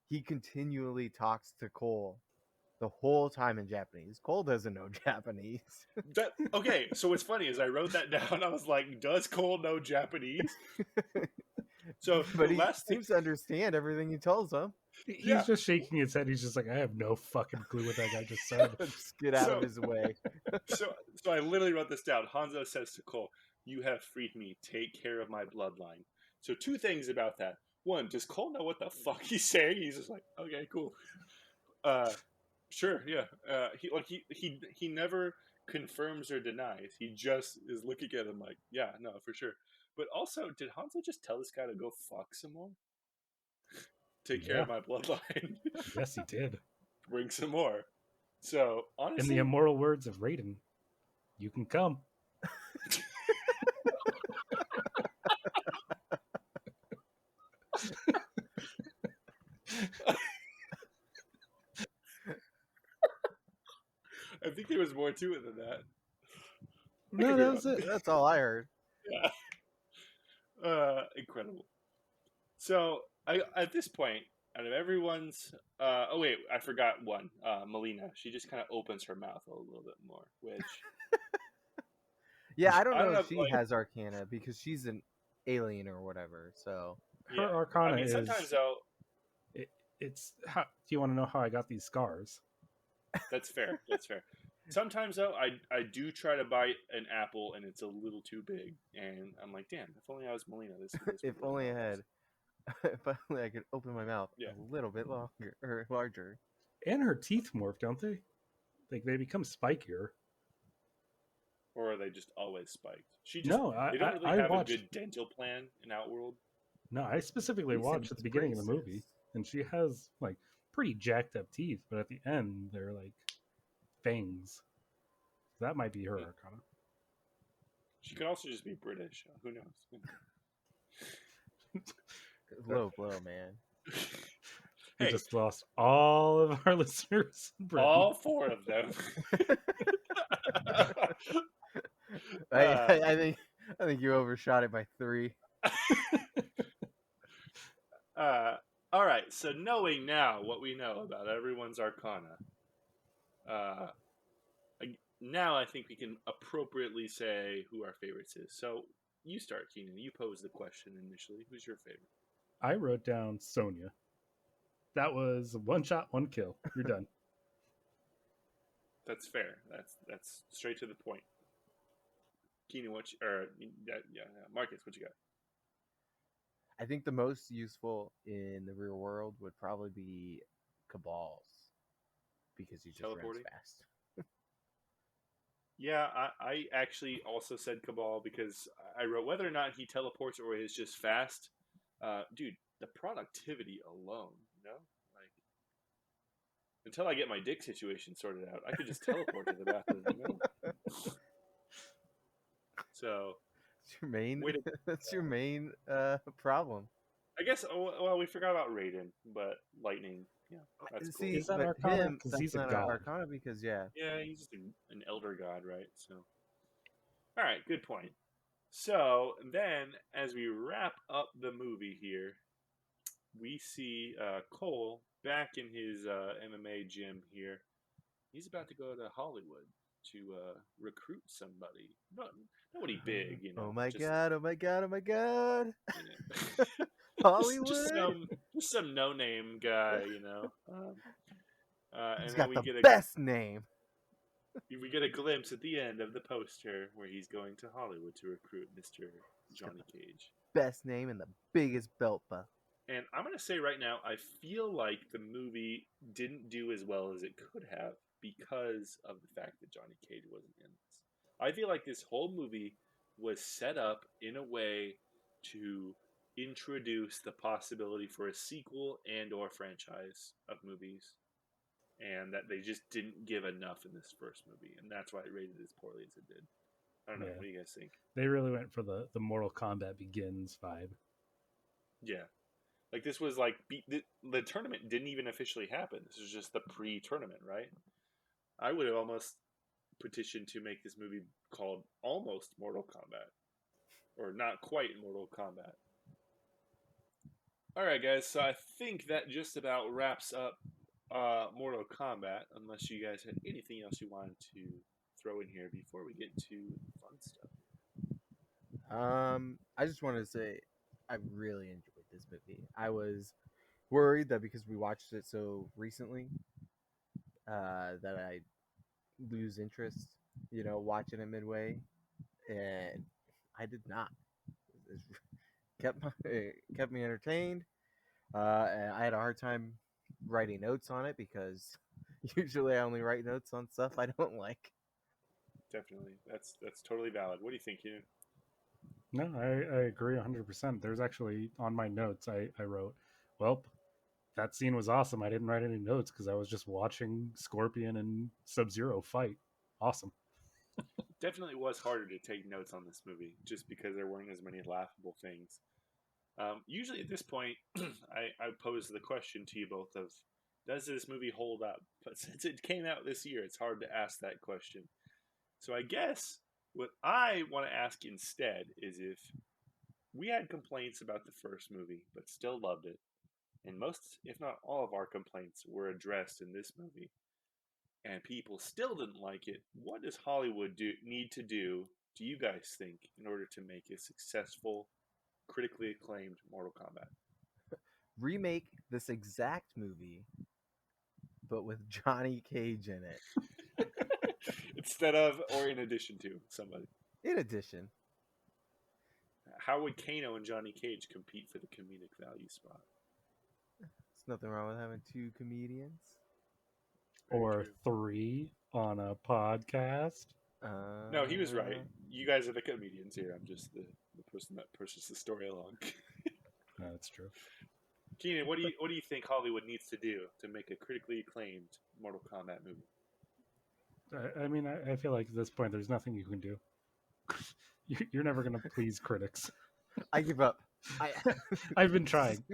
he continually talks to Cole the whole time in Japanese. Cole doesn't know Japanese. Okay, so what's funny is I wrote that down. I was like, does Cole know Japanese? So But the he last thing, seems to understand everything he tells him. He's Yeah. just shaking his head. He's just like, I have no fucking clue what that guy just said. Just get out So- of his way. so I literally wrote this down. Hanzo says to Cole, "You have freed me. Take care of my bloodline." So two things about that. One, does Cole know what the fuck he's saying? He's just like, okay, cool. Sure, yeah. He never confirms or denies. He just is looking at him like, yeah, no, for sure. But also, did Hanzo just tell this guy to go fuck some more? Take care Yeah. of my bloodline. Yes, he did. Bring some more. So, In the honestly, immortal words of Raiden, you can come. I think there was more to it than that. No, that was it. That's all I heard. Yeah. Incredible. So, at this point, out of everyone's, oh wait, I forgot one. Melina, she just kind of opens her mouth a little bit more, which Yeah, I don't I don't know know. if she Like, has Arcana because she's an alien or whatever. So Her yeah, arcana I mean, sometimes is though, it's how do you want to know how I got these scars? that's fair. That's fair. Sometimes though, I do try to bite an apple and it's a little too big, and I'm like, damn, if only I was Melina, this if would really only I help us. had, if only I could open my mouth Yeah. a little bit longer or larger. And her teeth morph, don't they? Like they become spikier. Or are they just always spiked? No, They don't really I have a watched. good dental plan in Outworld. No, I specifically Decent watched at the beginning of the movie, braces. and she has like pretty jacked up teeth, but at the end they're like fangs. That might be her Hmm. arcana. She could also just be British. Who knows? Low blow, man. We Hey, just lost all of our listeners in Britain. all four of them. I think you overshot it by 3. All right. So knowing now what we know about everyone's arcana, now I think we can appropriately say who our favorites is. So you start, Keenan. You posed the question initially. Who's your favorite? I wrote down Sonya. That was one shot, one kill. You're done. That's fair. That's straight to the point. Keenan, Marcus, what you got? I think the most useful in the real world would probably be Cabal's because he just runs Teleporting? fast. Yeah, I actually also said Cabal because I wrote whether or not he teleports or is just fast. Dude, the productivity alone, like until I get my dick situation sorted out, I could just teleport to the bathroom. So That's your main. way to, That's your main problem. I guess. Well, we forgot about Raiden, but lightning. Yeah, that's cool. See, Is that but Arcana? him, 'Cause that's he's a not god. Arcana because Yeah, he's just an elder god, right? So, all right, good point. So then, as we wrap up the movie here, we see Cole back in his MMA gym here. He's about to go to Hollywood to recruit somebody. Nobody big, Oh my just, god! Oh my god! Oh my god! you know, Hollywood. just some no name guy, He's and then got the best name. we get a glimpse at the end of the poster where he's going to Hollywood to recruit Mr. Johnny Cage. Best name and the biggest belt buckle. And I'm going to say right now, I feel like the movie didn't do as well as it could have because of the fact that Johnny Cage wasn't in this. I feel like this whole movie was set up in a way to introduce the possibility for a sequel and or franchise of movies, and that they just didn't give enough in this first movie, and that's why it rated as poorly as it did. I don't know. Yeah. What do you guys think? They really went for the Mortal Kombat Begins vibe. Yeah. Like this was like the tournament didn't even officially happen. This was just the pre-tournament, right? I would have almost petitioned to make this movie called almost Mortal Kombat, or not quite Mortal Kombat. All right, guys. So I think that just about wraps up Mortal Kombat. Unless you guys had anything else you wanted to throw in here before we get to fun stuff. I just wanted to say I really enjoyed this movie. I was worried that because we watched it so recently, that I lose interest, watching it midway, and I did not. It kept me entertained. And I had a hard time writing notes on it because usually I only write notes on stuff I don't like. definitely. That's totally valid. What do you think, Keenan? No, I agree 100%. There's actually on my notes I wrote, well, that scene was awesome. I didn't write any notes because I was just watching Scorpion and Sub-Zero fight. Awesome. Definitely was harder to take notes on this movie just because there weren't as many laughable things. Usually at this point, I pose the question to you both of, does this movie hold up? But since it came out this year, it's hard to ask that question. So I guess what I want to ask instead is if we had complaints about the first movie, but still loved it, and most, if not all, of our complaints were addressed in this movie, and people still didn't like it, what does Hollywood need to do you guys think, in order to make a successful, critically acclaimed Mortal Kombat? Remake this exact movie, but with Johnny Cage in it. Instead of, or in addition to, somebody. In addition, How would Kano and Johnny Cage compete for the comedic value spot? there's nothing wrong with having two comedians. Very Or true. 3 on a podcast. No, he was right. You guys are the comedians here. I'm just the person that pushes the story along. That's true. Keenan, what do you think Hollywood needs to do to make a critically acclaimed Mortal Kombat movie? I mean, I feel like at this point, there's nothing you can do. You're never going to please critics. I give up. I've been trying.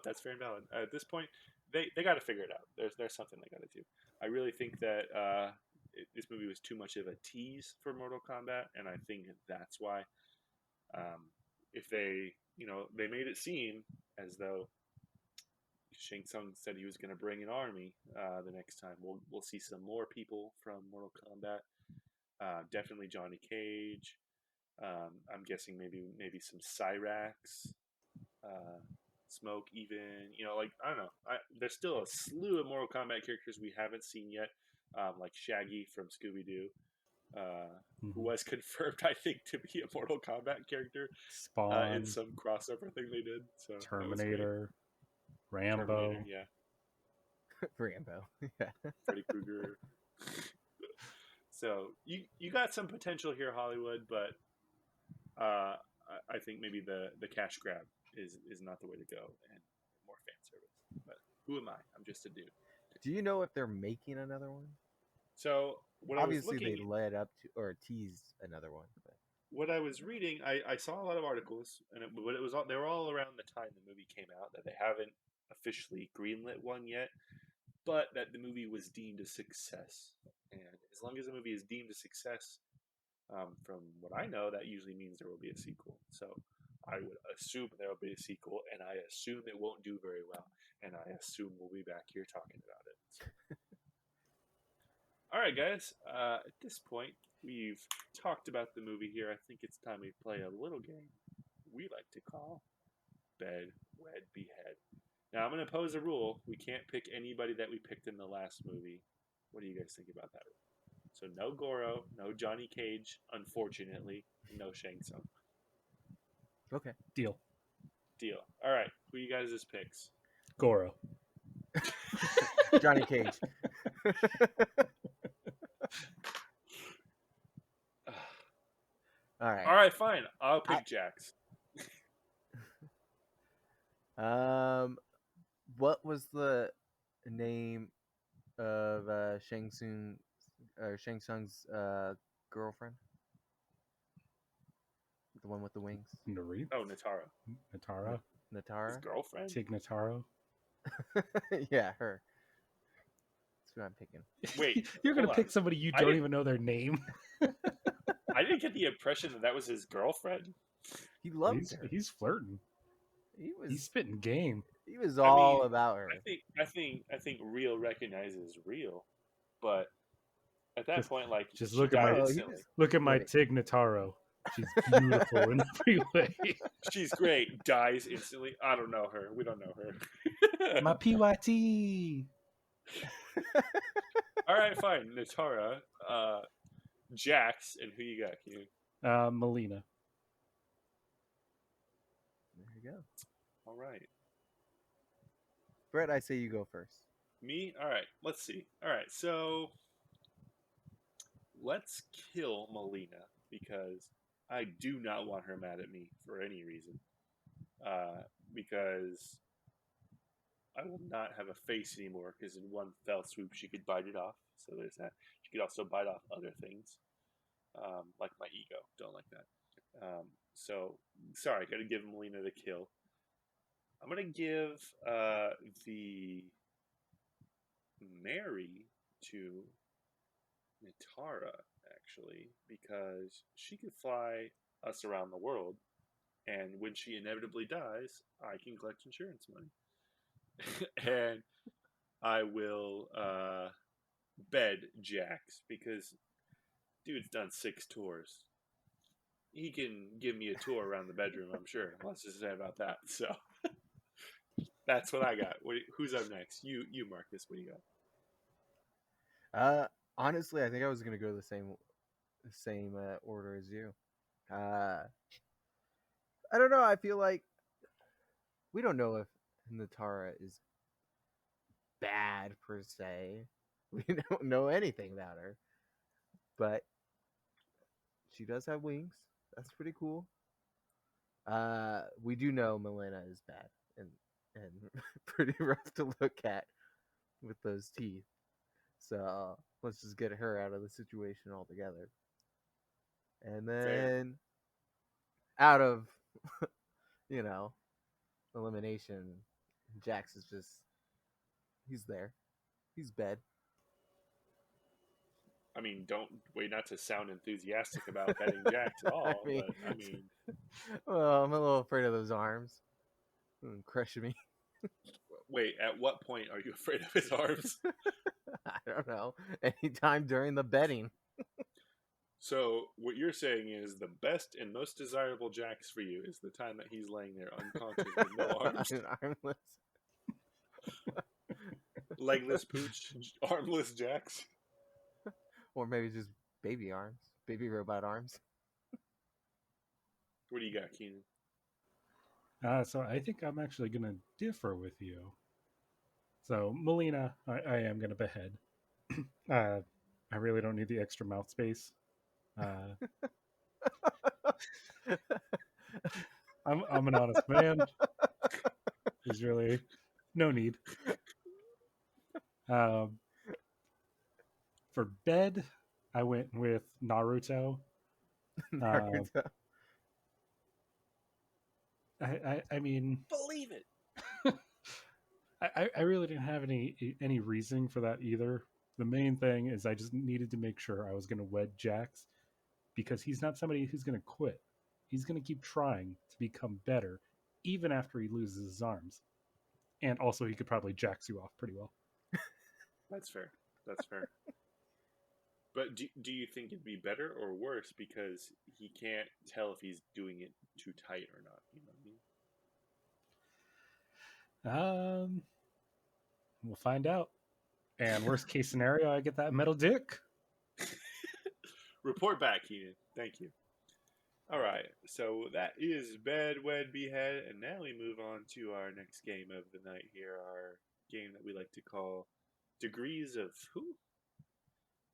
That's fair and valid. At this point, they got to figure it out. There's something they got to do. I really think that this movie was too much of a tease for Mortal Kombat, and I think that's why. If they made it seem as though Shang Tsung said he was going to bring an army the next time, we'll see some more people from Mortal Kombat. Definitely Johnny Cage. I'm guessing maybe some Cyrax. Smoke, even, like, I don't know. There's still a slew of Mortal Kombat characters we haven't seen yet, like Shaggy from Scooby Doo, who was confirmed, I think, to be a Mortal Kombat character Spawn, in some crossover thing they did. So Terminator, Rambo. Terminator, yeah, Rambo. Yeah. Freddy Krueger. So you got some potential here, Hollywood, but I think maybe the cash grab is not the way to go, and more fan service. But who am I? I'm just a dude. Do you know if they're making another one? So Obviously, they led up to or teased another one. But what I was reading, I saw a lot of articles, and they were all around the time the movie came out, that they haven't officially greenlit one yet, but that the movie was deemed a success. And as long as the movie is deemed a success, from what I know, that usually means there will be a sequel. So I would assume there will be a sequel, and I assume it won't do very well, and I assume we'll be back here talking about it. So. All right, guys. At this point, we've talked about the movie here. I think it's time we play a little game we like to call Bed, Wed, Behead. Now, I'm going to pose a rule. We can't pick anybody that we picked in the last movie. What do you guys think about that rule? So no Goro, no Johnny Cage, unfortunately, no Shang Tsung. okay, Deal. All right, who you guys' picks? Goro. Johnny Cage. All right, fine. I'll pick Jax. What was the name of Shang Tsung's girlfriend? The one with the wings. Narit? Oh, Natara. Natara? His girlfriend? Tig Notaro. Yeah, her. That's who I'm picking. Wait, You're going to pick somebody you don't even know their name? I didn't get the impression that was his girlfriend. He loves her. He's flirting. He's spitting game. He was all about her. I think real recognizes real, but at that point, like, just look at my Tig Notaro. She's beautiful in every way. She's great. Dies instantly. I don't know her. We don't know her. My PYT. All right, fine. Natara, Jax, and who you got, Hugh? Melina. There you go. All right. Brett, I say you go first. Me? All right. Let's see. All right. So let's kill Melina because I do not want her mad at me for any reason. Uh, because I will not have a face anymore. Because in one fell swoop, she could bite it off. So there's that. She could also bite off other things, like my ego. Don't like that. So sorry, got to give Melina the kill. I'm gonna give the Mary to Nitara actually because she could fly us around the world, and when she inevitably dies, I can collect insurance money, and I will bed Jax because dude's done 6 tours. He can give me a tour around the bedroom, I'm sure. Let's just say about that. So that's what I got. Who's up next? You, Marcus. What do you got? Honestly, I think I was gonna go the same order as you. I don't know. I feel like we don't know if Natara is bad per se. We don't know anything about her, but she does have wings. That's pretty cool. We do know Melina is bad and pretty rough to look at with those teeth. So let's just get her out of the situation altogether. And Fair. then out of you know elimination, Jax is just he's there. He's bed. I mean, don't wait not to sound enthusiastic about betting Jax at all, but I mean, well, I'm a little afraid of those arms. Crushing me. wait, at what point are you afraid of his arms? I don't know. Anytime during the betting. So what you're saying is the best and most desirable Jax for you is the time that he's laying there unconscious with no arms, Armless. legless pooch, armless Jax. Or maybe just baby arms. Baby robot arms. What do you got, Keenan? So I think I'm actually going to differ with you. So Melina, I am going to behead. I really don't need the extra mouth space. I'm an honest man. There's really no need. For bed, I went with Naruto. Naruto. I mean, Believe it. I really didn't have any reasoning for that either. The main thing is I just needed to make sure I was going to wed Jax because he's not somebody who's going to quit. He's going to keep trying to become better even after he loses his arms. And also, he could probably Jax you off pretty well. That's fair. That's fair. But do you think it'd be better or worse because he can't tell if he's doing it too tight or not? You know what I mean? We'll find out. And worst case scenario, I get that metal dick. Report back, Keenan. Thank you. All right, so that is Bed, Wed, Behead, and now we move on to our next game of the night here, our game that we like to call Degrees of Who?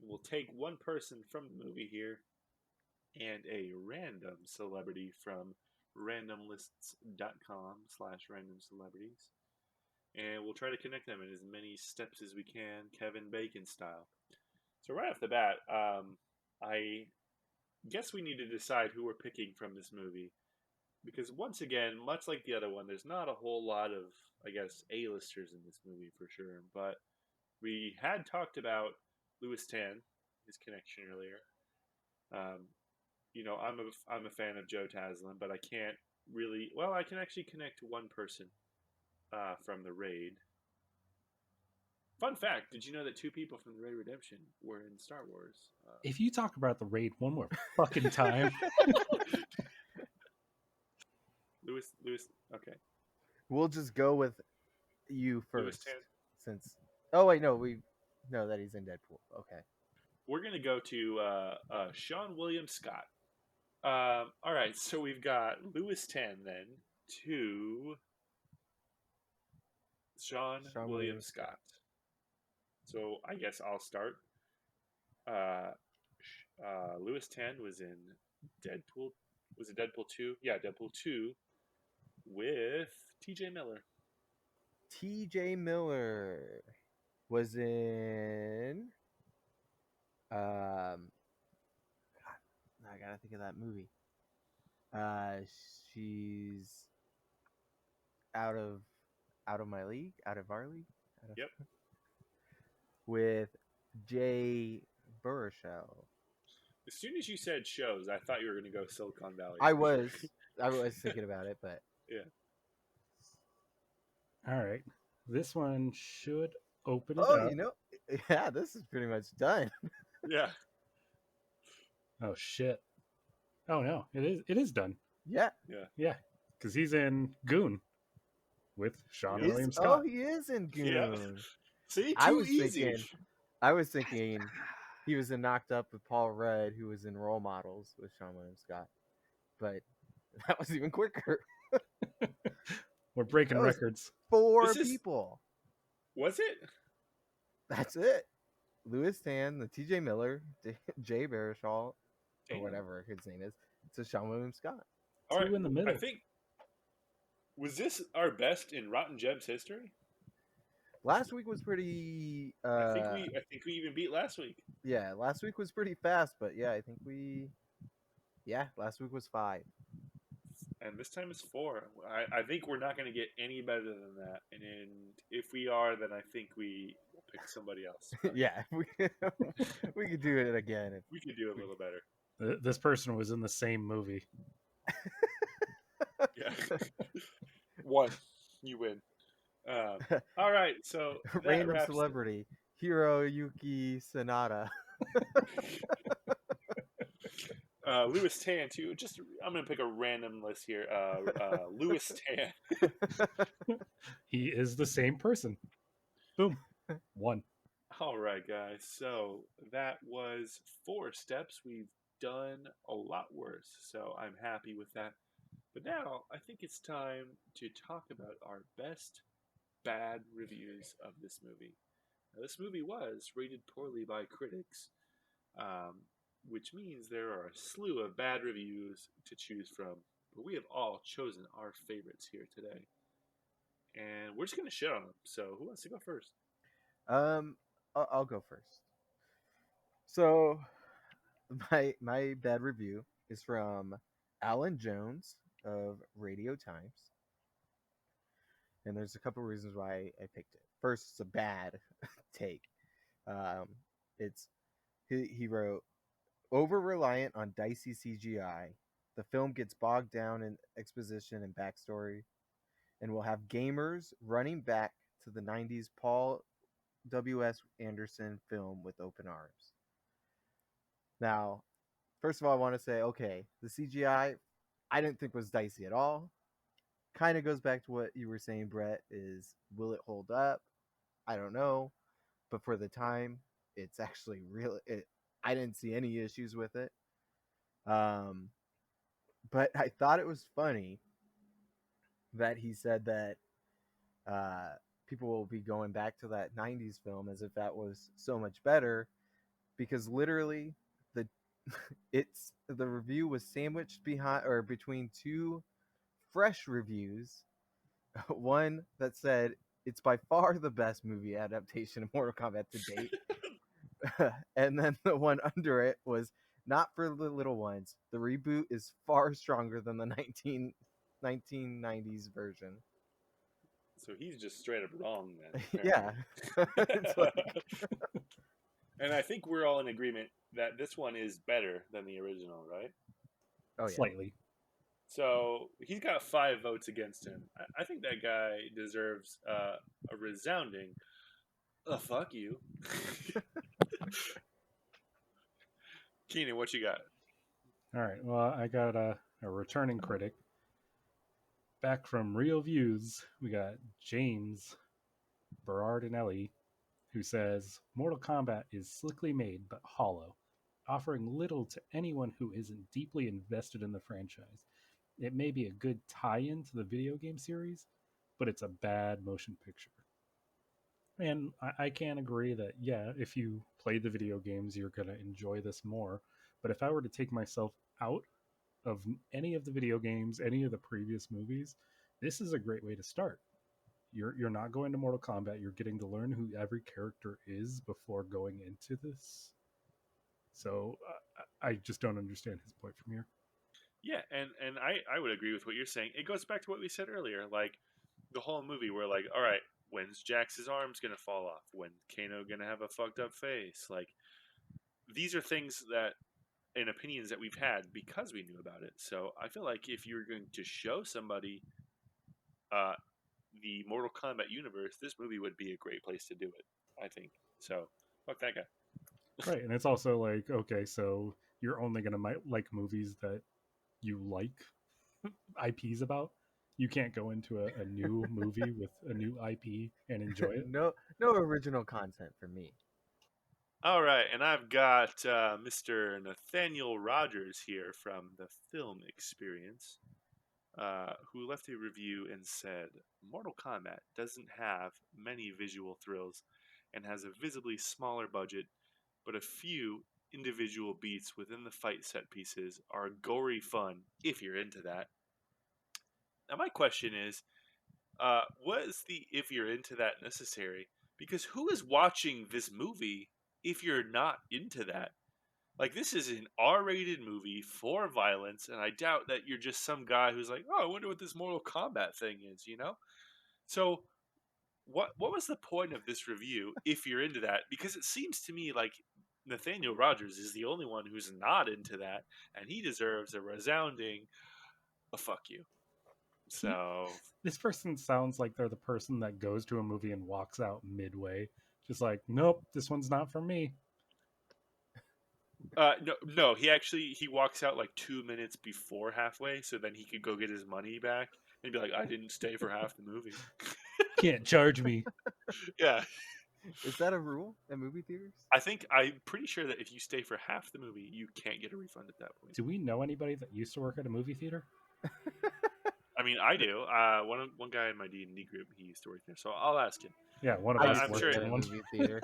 We'll take one person from the movie here and a random celebrity from randomlists.com/random celebrities, and we'll try to connect them in as many steps as we can, Kevin Bacon style. So right off the bat, I guess we need to decide who we're picking from this movie. Because once again, much like the other one, there's not a whole lot of, I guess, A-listers in this movie for sure. But we had talked about Louis Tan, his connection earlier. I'm a fan of Joe Taslim, but I can't really. Well, I can actually connect to one person from the Raid. Fun fact: did you know that 2 people from the Raid Redemption were in Star Wars? If you talk about the Raid one more fucking time, Louis. Okay. We'll just go with you Louis first. Tan. Since wait, no, we know that he's in Deadpool. Okay. We're gonna go to Sean William Scott. All right, so we've got Louis Tan then to Sean William Scott. So I guess I'll start. Uh, Lewis Tan was in Deadpool. Was it Deadpool 2? Yeah, Deadpool 2 with T.J. Miller. T.J. Miller was in. God, I gotta think of that movie. She's out of my league, out of our league, out of, Yep. with Jay Baruchel. As soon as you said shows, I thought you were going to go Silicon Valley. I for sure. was thinking about it, but Yeah. All right. This one should open it oh, up. yeah, this is pretty much done. Yeah. Oh shit. Oh no, it is done. Yeah, Yeah. Yeah, because he's in Goon with Sean Yeah. William Scott. he is in Goon. Yeah. See, I too was easy. thinking he was in Knocked Up with Paul Rudd, who was in Role Models with Sean William Scott, but that was even quicker. We're breaking That was records. 4 This is- people. Was it? That's it. Lewis Tan, the T.J. Miller, Jay Baruchel, or Damn. whatever his name is, to Sean William Scott. All Two right. in the middle. I think. Was this our best in Rotten Gems history? Last week was pretty. I think we even beat last week. Yeah, last week was pretty fast, but yeah, I think last week was 5. And this time it's 4. I think we're not going to get any better than that. And if we are, then I think we will pick somebody else. Yeah, we could do it again. We could do a little better. This person was in the same movie. Yeah. 1. You win. All right. So that Random wraps it. celebrity, Hiroyuki Sanada. Lewis Tan too. I'm gonna pick a random list here. Lewis Tan. He is the same person. Boom. 1. All right, guys. So that was 4 steps. We've done a lot worse. So I'm happy with that. But now I think it's time to talk about our best bad reviews of this movie. Now, this movie was rated poorly by critics, which means there are a slew of bad reviews to choose from. But we have all chosen our favorites here today. And we're just going to shit on them. So who wants to go first? I'll go first. So, my bad review is from Alan Jones of Radio Times, and there's a couple reasons why I picked it. First, it's a bad take. It's he wrote, over reliant on dicey CGI, the film gets bogged down in exposition and backstory, and will have gamers running back to the '90s Paul W.S. Anderson film with open arms. Now, first of all, I want to say, okay, the CGI I didn't think was dicey at all. Kind of goes back to what you were saying, Brett, is will it hold up? I don't know. But for the time, it's actually I didn't see any issues with it. But I thought it was funny that he said that people will be going back to that '90s film as if that was so much better, because literally the review was sandwiched between 2 fresh reviews. One that said it's by far the best movie adaptation of Mortal Kombat to date. And then the one under it was, not for the little ones. The reboot is far stronger than the 1990s version. So he's just straight up wrong then. Yeah. It's like... And I think we're all in agreement that this one is better than the original, right? Oh, yeah. Slightly. So he's got 5 votes against him. I think that guy deserves a resounding fuck you. Keenan, what you got? All right. Well, I got a returning critic. Back from Real Views, we got James Berardinelli, who says Mortal Kombat is slickly made but hollow, offering little to anyone who isn't deeply invested in the franchise. It may be a good tie-in to the video game series, but it's a bad motion picture. And I can agree that, yeah, if you play the video games, you're going to enjoy this more. But if I were to take myself out of any of the video games, any of the previous movies, this is a great way to start. You're not going to Mortal Kombat. You're getting to learn who every character is before going into this. So I just don't understand his point from here. Yeah, and I would agree with what you're saying. It goes back to what we said earlier, like the whole movie. We're like, all right, when's Jax's arms gonna fall off? When Kano gonna have a fucked up face? Like these are things that and opinions that we've had because we knew about it. So I feel like if you're going to show somebody uh, the Mortal Kombat universe, this movie would be a great place to do it. I think so. Fuck that guy. Right, and it's also like, okay, so you're only gonna like movies that you like IPs about. You can't go into a new movie with a new IP and enjoy it. No original content for me. All right, and I've got Mr. Nathaniel Rogers here from the Film Experience, who left a review and said, Mortal Kombat doesn't have many visual thrills and has a visibly smaller budget, but a few individual beats within the fight set pieces are gory fun if you're into that. Now, my question is, was the if you're into that necessary? Because who is watching this movie if you're not into that? Like, this is an R-rated movie for violence, and I doubt that you're just some guy who's like, oh, I wonder what this Mortal Kombat thing is, you know? So, what was the point of this review if you're into that? Because it seems to me like Nathaniel Rogers is the only one who's not into that, and he deserves a resounding fuck you. So this person sounds like they're the person that goes to a movie and walks out midway, just like, nope, this one's not for me. no, he walks out like 2 minutes before halfway, so then he could go get his money back and be like, I didn't stay for half the movie. Can't charge me. Yeah. Is that a rule at movie theaters? I'm pretty sure that if you stay for half the movie, you can't get a refund at that point. Do we know anybody that used to work at a movie theater? I mean, I do. One guy in my D&D group, he used to work there, so I'll ask him. Yeah, one of us I'm worked sure at a one. movie theater.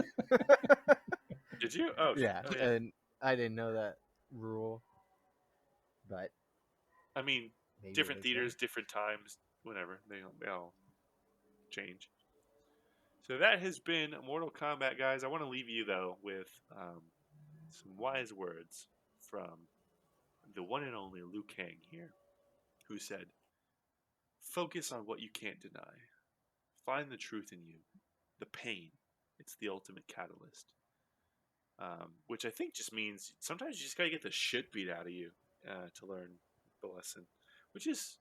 Did you? Oh, Yeah, oh, yeah. and I didn't know that rule, but I mean, maybe different it is theaters, different times, whatever. They all change. So that has been Mortal Kombat, guys. I want to leave you, though, with some wise words from the one and only Liu Kang here, who said, focus on what you can't deny. Find the truth in you. The pain. It's the ultimate catalyst. Which I think just means sometimes you just got to get the shit beat out of you to learn the lesson. Which is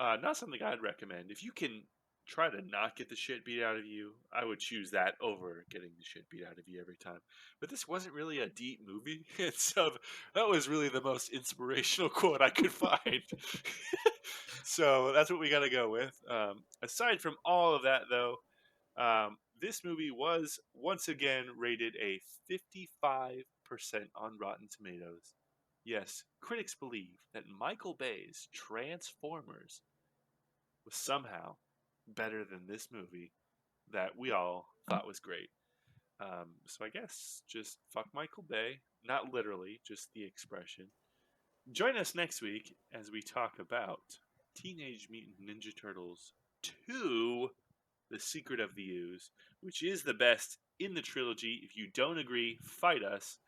not something I'd recommend. If you can try to not get the shit beat out of you, I would choose that over getting the shit beat out of you every time. But this wasn't really a deep movie, and so that was really the most inspirational quote I could find. So that's what we got to go with. Aside from all of that, though, this movie was once again rated a 55% on Rotten Tomatoes. Yes, critics believe that Michael Bay's Transformers was somehow better than this movie that we all thought was great. So I guess just fuck Michael Bay. Not literally, just the expression. Join us next week as we talk about Teenage Mutant Ninja Turtles 2, The Secret of the Ooze, which is the best in the trilogy. If you don't agree, fight us.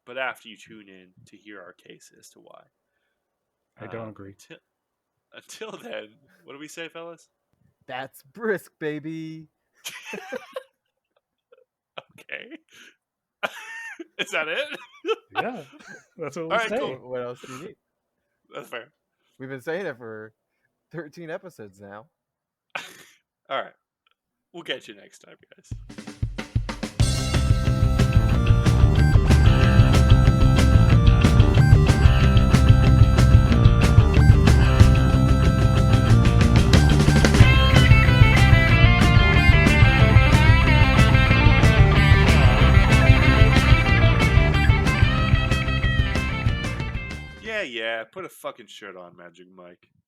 But after you tune in to hear our case as to why. I don't agree. Until then, what do we say, fellas? That's brisk, baby. Okay. Is that it? Yeah, that's what we All right, say. cool. What else do you need? That's fair. We've been saying it for 13 episodes now. All right. We'll get you next time, guys. Yeah, put a fucking shirt on, Magic Mike.